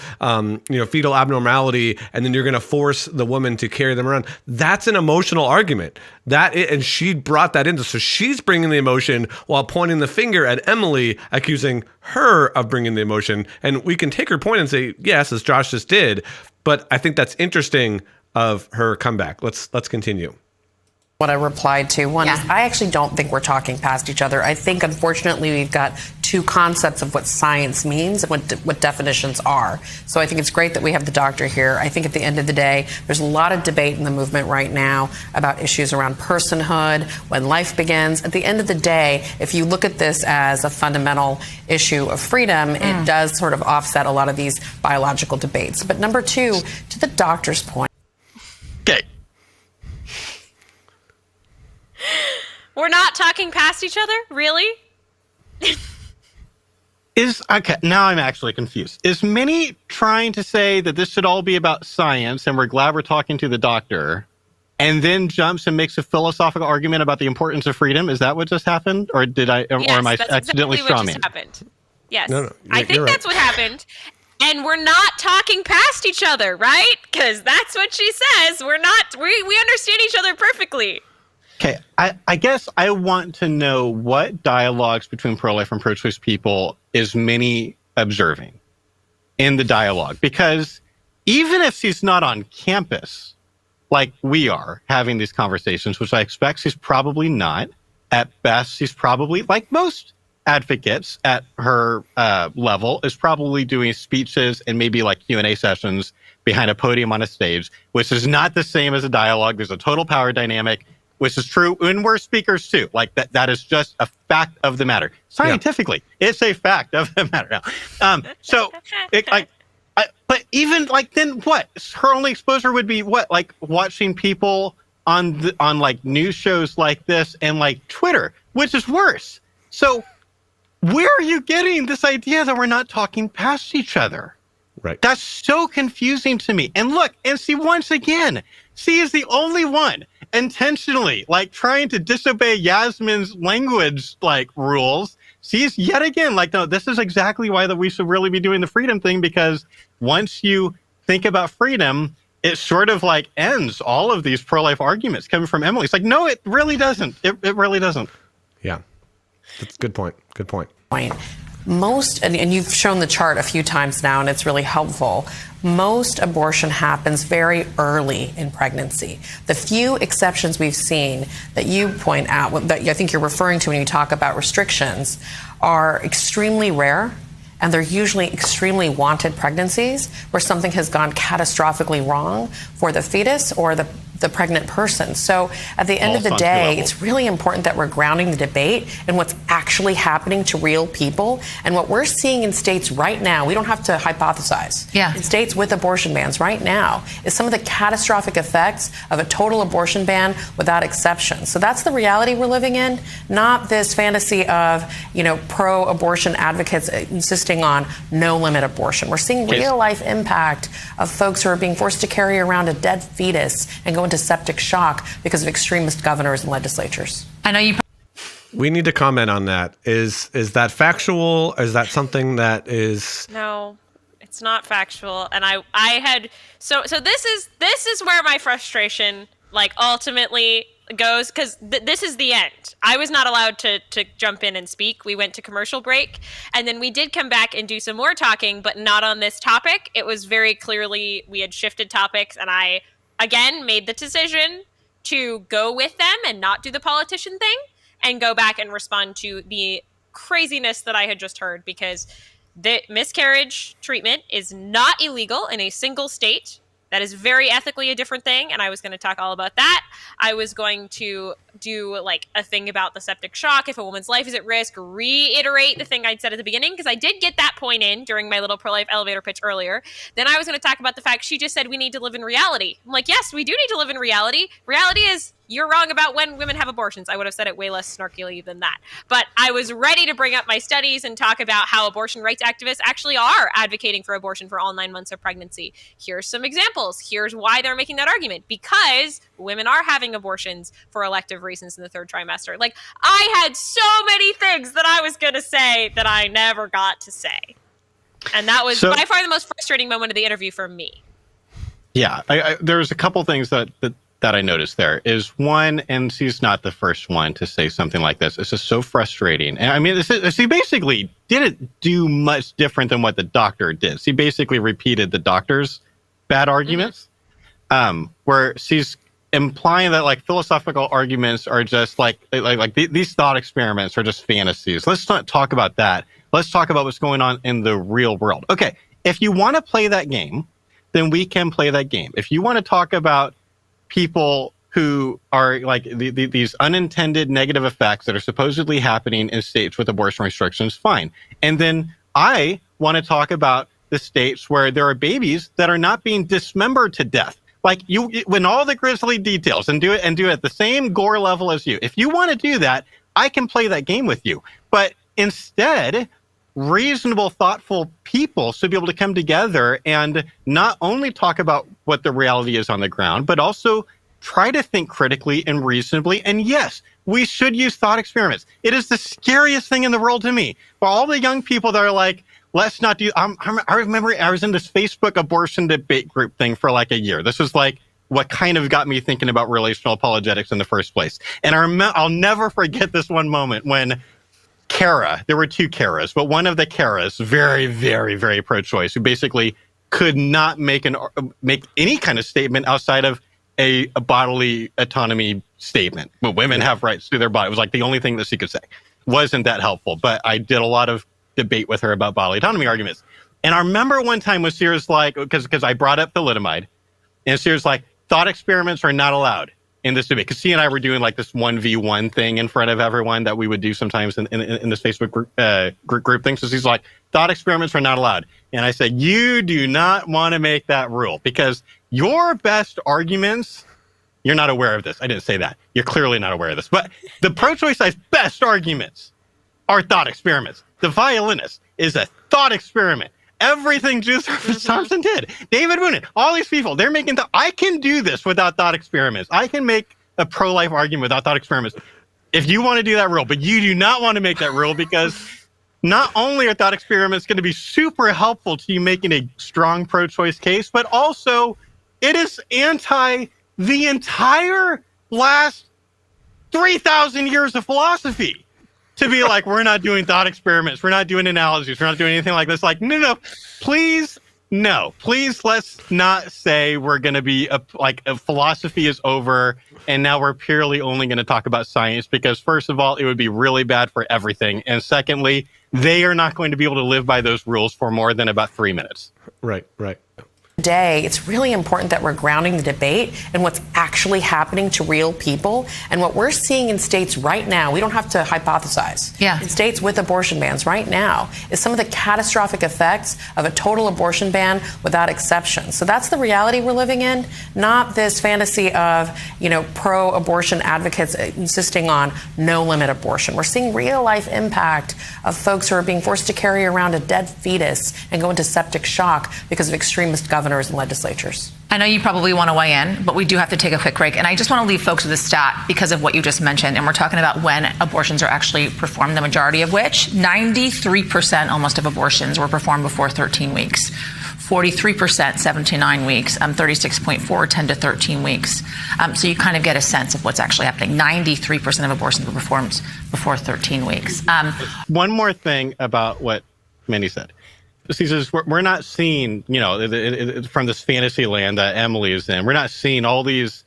fetal abnormality. And then you're going to force the woman to carry them around. That's an emotional argument. And she brought that into. So she's bringing the emotion while pointing the finger at Emily, accusing her of bringing the emotion. And we can take her point and say, yes, as Josh just did. But I think that's interesting of her comeback. Let's continue. What I replied to, one is I actually don't think we're talking past each other. I think, unfortunately, we've got two concepts of what science means and what definitions are. So I think it's great that we have the doctor here. I think at the end of the day, there's a lot of debate in the movement right now about issues around personhood, when life begins. At the end of the day, if you look at this as a fundamental issue of freedom, it does sort of offset a lot of these biological debates. But number two, to the doctor's point, okay. We're not talking past each other? Really? Okay, now I'm actually confused. Is Minnie trying to say that this should all be about science and we're glad we're talking to the doctor, and then jumps and makes a philosophical argument about the importance of freedom? Is that what just happened? Or did I, or am I accidentally strawman? Yes. No, I think that's what happened. And we're not talking past each other, right? Because that's what she says. We're not, we understand each other perfectly. Okay, I guess I want to know what dialogues between pro-life and pro-choice people is Minnie observing in the dialogue. Because even if she's not on campus, like we are having these conversations, which I expect she's probably not, at best she's probably, like most advocates at her level, is probably doing speeches and maybe like Q&A sessions behind a podium on a stage, which is not the same as a dialogue. There's a total power dynamic, which is true, and we're speakers too. Like that is just a fact of the matter. Scientifically, it's a fact of the matter now. But even like then what? Her only exposure would be what? Like watching people on like news shows like this and like Twitter, which is worse. So where are you getting this idea that we're not talking past each other? Right. That's so confusing to me. And look, and see, once again, she is the only one intentionally like trying to disobey Yasmin's language like rules. She's yet again like, no, this is exactly why that we should really be doing the freedom thing, because once you think about freedom, it sort of like ends all of these pro-life arguments coming from Emily. It's like, no, it really doesn't. It really doesn't. Yeah, that's a good point. Good point. Most, and you've shown the chart a few times now, and it's really helpful. Most abortion happens very early in pregnancy. The few exceptions we've seen that you point out, that I think you're referring to when you talk about restrictions, are extremely rare. And they're usually extremely wanted pregnancies where something has gone catastrophically wrong for the fetus or the pregnant person. So at the end of the day, it's really important that we're grounding the debate in what's actually happening to real people. And what we're seeing in states right now, we don't have to hypothesize. Yeah. In states with abortion bans right now is some of the catastrophic effects of a total abortion ban without exception. So that's the reality we're living in, not this fantasy of, pro-abortion advocates insisting on no limit abortion. We're seeing real life impact of folks who are being forced to carry around a dead fetus and go into septic shock because of extremist governors and legislatures. I know you. We need to comment on that. Is that factual? Is that something that is? No, it's not factual. And I had so this is where my frustration ultimately goes, because this is the end. I was not allowed to jump in and speak. We went to commercial break, and then we did come back and do some more talking, but not on this topic. It was very clearly we had shifted topics, and I again made the decision to go with them and not do the politician thing and go back and respond to the craziness that I had just heard, because the miscarriage treatment is not illegal in a single state. That is very ethically a different thing, and I was going to talk all about that. I was going to do a thing about the septic shock, if a woman's life is at risk, reiterate the thing I'd said at the beginning, because I did get that point in during my little pro-life elevator pitch earlier. Then I was going to talk about the fact she just said we need to live in reality. I'm like, yes, we do need to live in reality. Reality is you're wrong about when women have abortions. I would have said it way less snarkily than that. But I was ready to bring up my studies and talk about how abortion rights activists actually are advocating for abortion for all 9 months of pregnancy. Here's some examples. Here's why they're making that argument. Because women are having abortions for elective reasons in the 3rd trimester. I had so many things that I was going to say that I never got to say. And that was by far the most frustrating moment of the interview for me. Yeah, there's a couple things that I noticed there. Is one, and she's not the first one to say something like this. It's just so frustrating. And I mean, she basically didn't do much different than what the doctor did. She basically repeated the doctor's bad arguments, where she's implying that philosophical arguments are just these thought experiments are just fantasies. Let's not talk about that. Let's talk about what's going on in the real world. Okay, if you want to play that game, then we can play that game. If you want to talk about people who are these unintended negative effects that are supposedly happening in states with abortion restrictions, fine. And then I want to talk about the states where there are babies that are not being dismembered to death. When all the grisly details and do it at the same gore level as you. If you want to do that, I can play that game with you. But instead, reasonable, thoughtful people should be able to come together and not only talk about what the reality is on the ground, but also try to think critically and reasonably. And yes, we should use thought experiments. It is the scariest thing in the world to me. For all the young people that are like, let's not do, I remember I was in this Facebook abortion debate group thing for a year. This was what kind of got me thinking about relational apologetics in the first place. And I'll never forget this one moment when Kara, there were 2 Karas, but one of the Karas, very, very, very pro-choice, who basically could not make any kind of statement outside of a bodily autonomy statement. But women have rights to their body. It was the only thing that she could say. Wasn't that helpful? But I did a lot of debate with her about bodily autonomy arguments. And I remember one time when she was because I brought up thalidomide, and she was like, thought experiments are not allowed in this debate. Because she and I were doing this 1v1 thing in front of everyone that we would do sometimes in this Facebook group thing. So she's like, thought experiments are not allowed. And I said, you do not want to make that rule because your best arguments, you're not aware of this. I didn't say that. You're clearly not aware of this. But the pro-choice side's best arguments are thought experiments. The violinist is a thought experiment. Everything Juice Thompson did. David Boonin, all these people, they're making I can do this without thought experiments. I can make a pro-life argument without thought experiments. If you want to do that rule, but you do not want to make that rule because not only are thought experiments going to be super helpful to you making a strong pro-choice case, but also It is anti the entire last 3,000 years of philosophy to be like, we're not doing thought experiments. We're not doing analogies. We're not doing anything like this. Like, no, please. No, please, let's not say we're going to be a philosophy is over and now we're purely only going to talk about science, because first of all, it would be really bad for everything. And secondly, they are not going to be able to live by those rules for more than about 3 minutes. Right. Today, it's really important that we're grounding the debate in what's actually happening to real people. And what we're seeing in states right now, we don't have to hypothesize. Yeah. In states with abortion bans right now is some of the catastrophic effects of a total abortion ban without exception. So that's the reality we're living in, not this fantasy of, pro-abortion advocates insisting on no-limit abortion. We're seeing real-life impact of folks who are being forced to carry around a dead fetus and go into septic shock because of extremist governors and legislatures. I know you probably want to weigh in, but we do have to take a quick break. And I just want to leave folks with a stat because of what you just mentioned. And we're talking about when abortions are actually performed, the majority of which, 93% almost of abortions were performed before 13 weeks. 43%, 7 to 9 weeks, 36.4, 10 to 13 weeks. So you kind of get a sense of what's actually happening. 93% of abortions were performed before 13 weeks. One more thing about what Minnie said. She says, we're not seeing, from this fantasy land that Emily is in, we're not seeing all these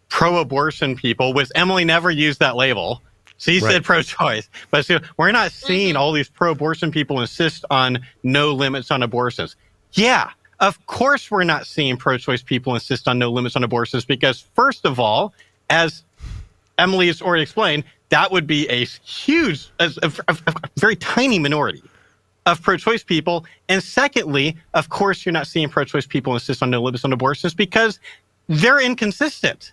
pro-abortion people, which Emily never used that label. She said pro-choice. But we're not seeing all these pro-abortion people insist on no limits on abortions. Yeah, of course we're not seeing pro-choice people insist on no limits on abortions, because first of all, as Emily has already explained, that would be a huge, a very tiny minority of pro-choice people. And secondly, of course, you're not seeing pro-choice people insist on no limits on abortions because they're inconsistent.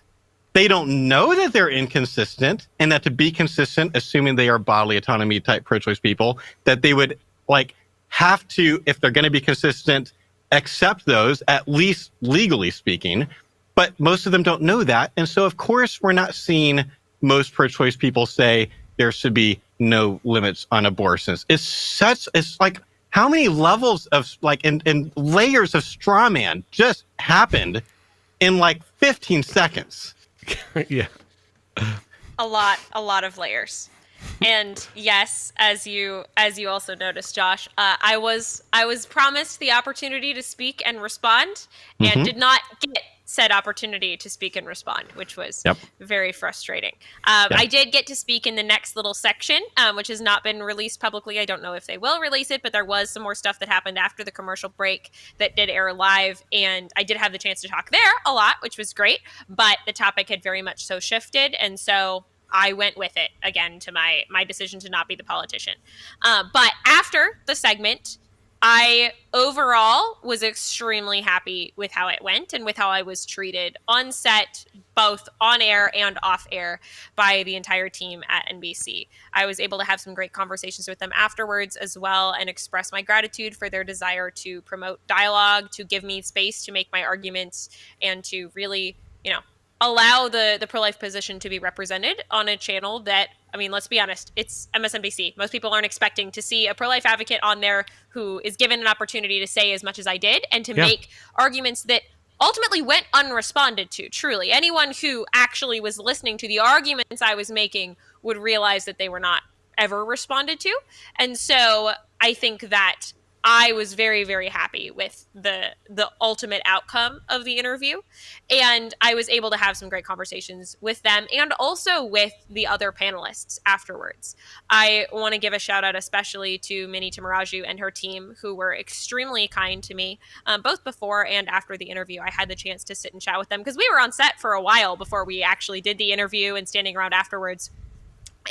They don't know that they're inconsistent, and that to be consistent, assuming they are bodily autonomy type pro-choice people, that they would have to, if they're going to be consistent, accept those, at least legally speaking. But most of them don't know that. And so, of course, we're not seeing most pro-choice people say there should be no limits on abortions. It's like how many levels of and layers of straw man just happened in 15 seconds. Yeah. A lot of layers. And yes, as you also noticed, Josh, I was promised the opportunity to speak and respond, and did not get said opportunity to speak and respond, which was very frustrating. I did get to speak in the next little section, which has not been released publicly. I don't know if they will release it, but there was some more stuff that happened after the commercial break that did air live, and I did have the chance to talk there a lot, which was great, but the topic had very much so shifted, and so I went with it again to my decision to not be the politician. But after the segment, I overall was extremely happy with how it went and with how I was treated on set, both on air and off air, by the entire team at NBC. I was able to have some great conversations with them afterwards as well, and express my gratitude for their desire to promote dialogue, to give me space to make my arguments, and to really, allow the pro-life position to be represented on a channel that, let's be honest, it's MSNBC. Most people aren't expecting to see a pro-life advocate on there who is given an opportunity to say as much as I did, and to make arguments that ultimately went unresponded to. Truly, anyone who actually was listening to the arguments I was making would realize that they were not ever responded to. And so I think that I was very, very happy with the ultimate outcome of the interview. And I was able to have some great conversations with them and also with the other panelists afterwards. I want to give a shout out especially to Minnie Tamaraju and her team, who were extremely kind to me, both before and after the interview. I had the chance to sit and chat with them because we were on set for a while before we actually did the interview, and standing around afterwards.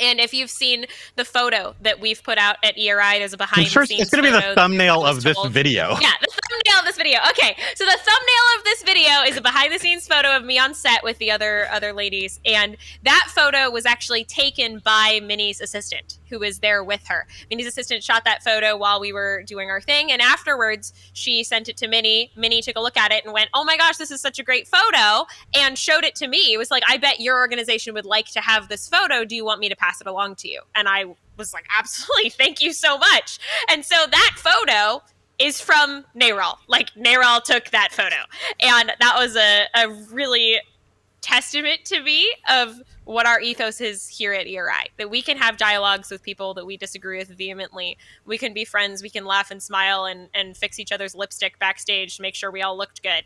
And if you've seen the photo that we've put out at ERI, there's a behind-the-scenes photo. It's going to be the thumbnail of this video. Yeah, the thumbnail of this video. Okay, so the thumbnail of this video is a behind-the-scenes photo of me on set with the other ladies, and that photo was actually taken by Minnie's assistant, who was there with her. Minnie's assistant shot that photo while we were doing our thing, and afterwards, she sent it to Minnie. Minnie took a look at it and went, "Oh my gosh, this is such a great photo," and showed it to me. It was like, "I bet your organization would like to have this photo. Do you want me to pass it along to you?" And I was like, "Absolutely, thank you so much." And so that photo is from NARAL. Like, NARAL took that photo. And that was a really testament to me of what our ethos is here at ERI, that we can have dialogues with people that we disagree with vehemently. We can be friends, we can laugh and smile and fix each other's lipstick backstage to make sure we all looked good,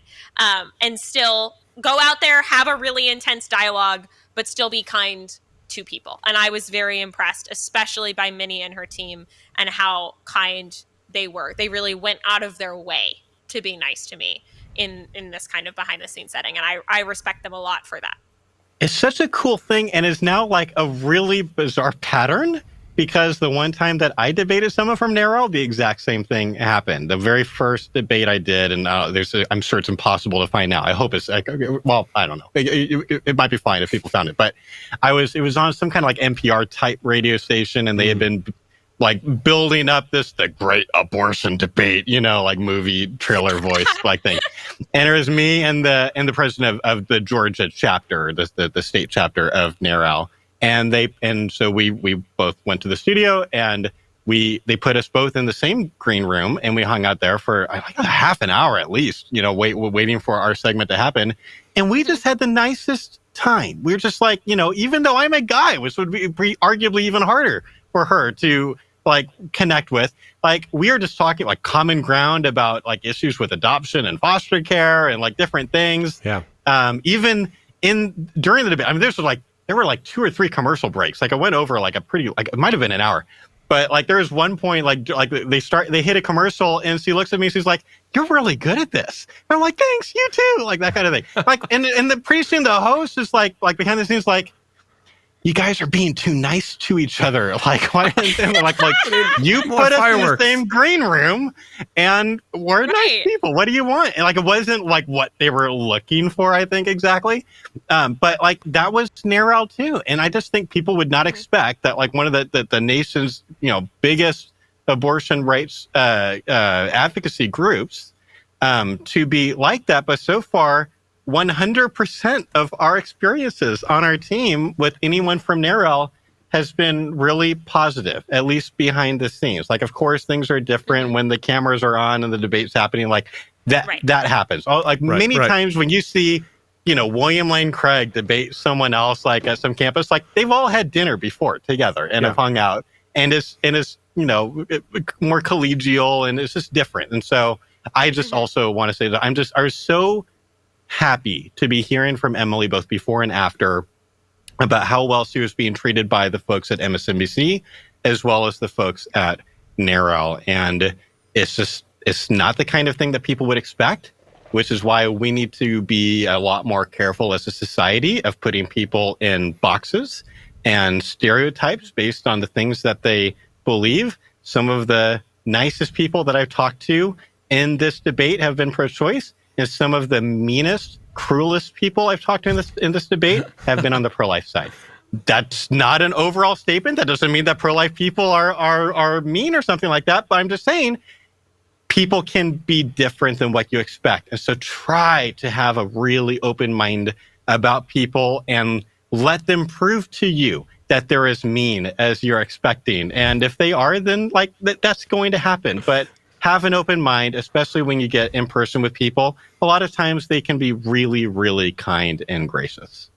and still go out there, have a really intense dialogue, but still be kind to people. And I was very impressed, especially by Minnie and her team, and how kind they were. They really went out of their way to be nice to me in this kind of behind the scenes setting. And I respect them a lot for that. It's such a cool thing, and is now like a really bizarre pattern, because the one time that I debated someone from NARAL, the exact same thing happened. The very first debate I did, and I'm sure it's impossible to find now. I hope it's like, well, I don't know. It might be fine if people found it, but it was on some kind of like NPR type radio station, and they had been like building up the great abortion debate, like movie trailer voice like thing. And it was me and the president of the Georgia chapter, the state chapter of NARAL. And so we both went to the studio, and they put us both in the same green room, and we hung out there for like a half an hour at least, waiting for our segment to happen. And we just had the nicest time. We were just like, even though I'm a guy, which would be arguably even harder for her to like connect with, like we are just talking like common ground about like issues with adoption and foster care and like different things. Yeah. Even during the debate, I mean, there were like 2 or 3 commercial breaks. Like I went over like it might have been an hour, but like there was one point like they hit a commercial, and she looks at me, she's like, "You're really good at this." And I'm like, "Thanks, you too." Like that kind of thing. Like, and pretty soon the host is like behind the scenes, like, "You guys are being too nice to each other. Like, why?" like you put us in the same green room, and we're nice people. What do you want? And like, it wasn't like what they were looking for, I think, exactly. But like that was NARAL too, and I just think people would not expect that like one of the nation's biggest abortion rights advocacy groups to be like that. But so far, 100% of our experiences on our team with anyone from NARAL has been really positive, at least behind the scenes. Like, of course, things are different when the cameras are on and the debate's happening. Like that happens. Many times when you see, William Lane Craig debate someone else, like at some campus, like they've all had dinner before together and have hung out, and it's more collegial, and it's just different. And so I just also want to say that I was so happy to be hearing from Emily both before and after about how well she was being treated by the folks at MSNBC as well as the folks at NARAL. And it's not the kind of thing that people would expect, which is why we need to be a lot more careful as a society of putting people in boxes and stereotypes based on the things that they believe. Some of the nicest people that I've talked to in this debate have been pro-choice, and some of the meanest, cruelest people I've talked to in this debate have been on the pro-life side. That's not an overall statement. That doesn't mean that pro-life people are mean or something like that. But I'm just saying people can be different than what you expect. And so try to have a really open mind about people and let them prove to you that they're as mean as you're expecting. And if they are, then like that's going to happen. But have an open mind, especially when you get in person with people. A lot of times they can be really, really kind and gracious.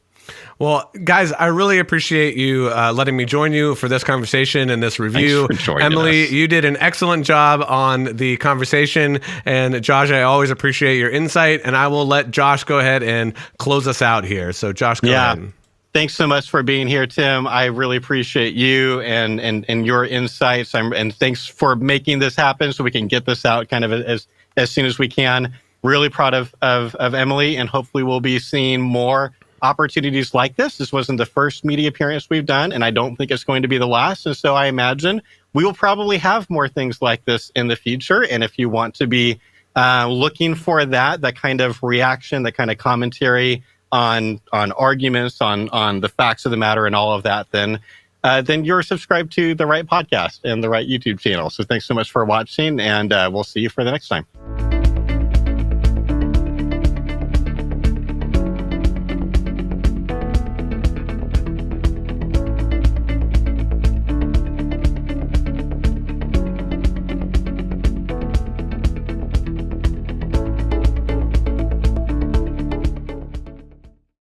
Well, guys, I really appreciate you letting me join you for this conversation and this review. Emily, you did an excellent job on the conversation. And Josh, I always appreciate your insight. And I will let Josh go ahead and close us out here. So Josh, go ahead. Thanks so much for being here, Tim. I really appreciate you and your insights. And thanks for making this happen so we can get this out kind of as soon as we can. Really proud of Emily, and hopefully we'll be seeing more opportunities like this. This wasn't the first media appearance we've done, and I don't think it's going to be the last. And so I imagine we will probably have more things like this in the future. And if you want to be looking for that kind of reaction, that kind of commentary on arguments, on the facts of the matter and all of that, then you're subscribed to the right podcast and the right YouTube channel. So thanks so much for watching, and we'll see you for the next time.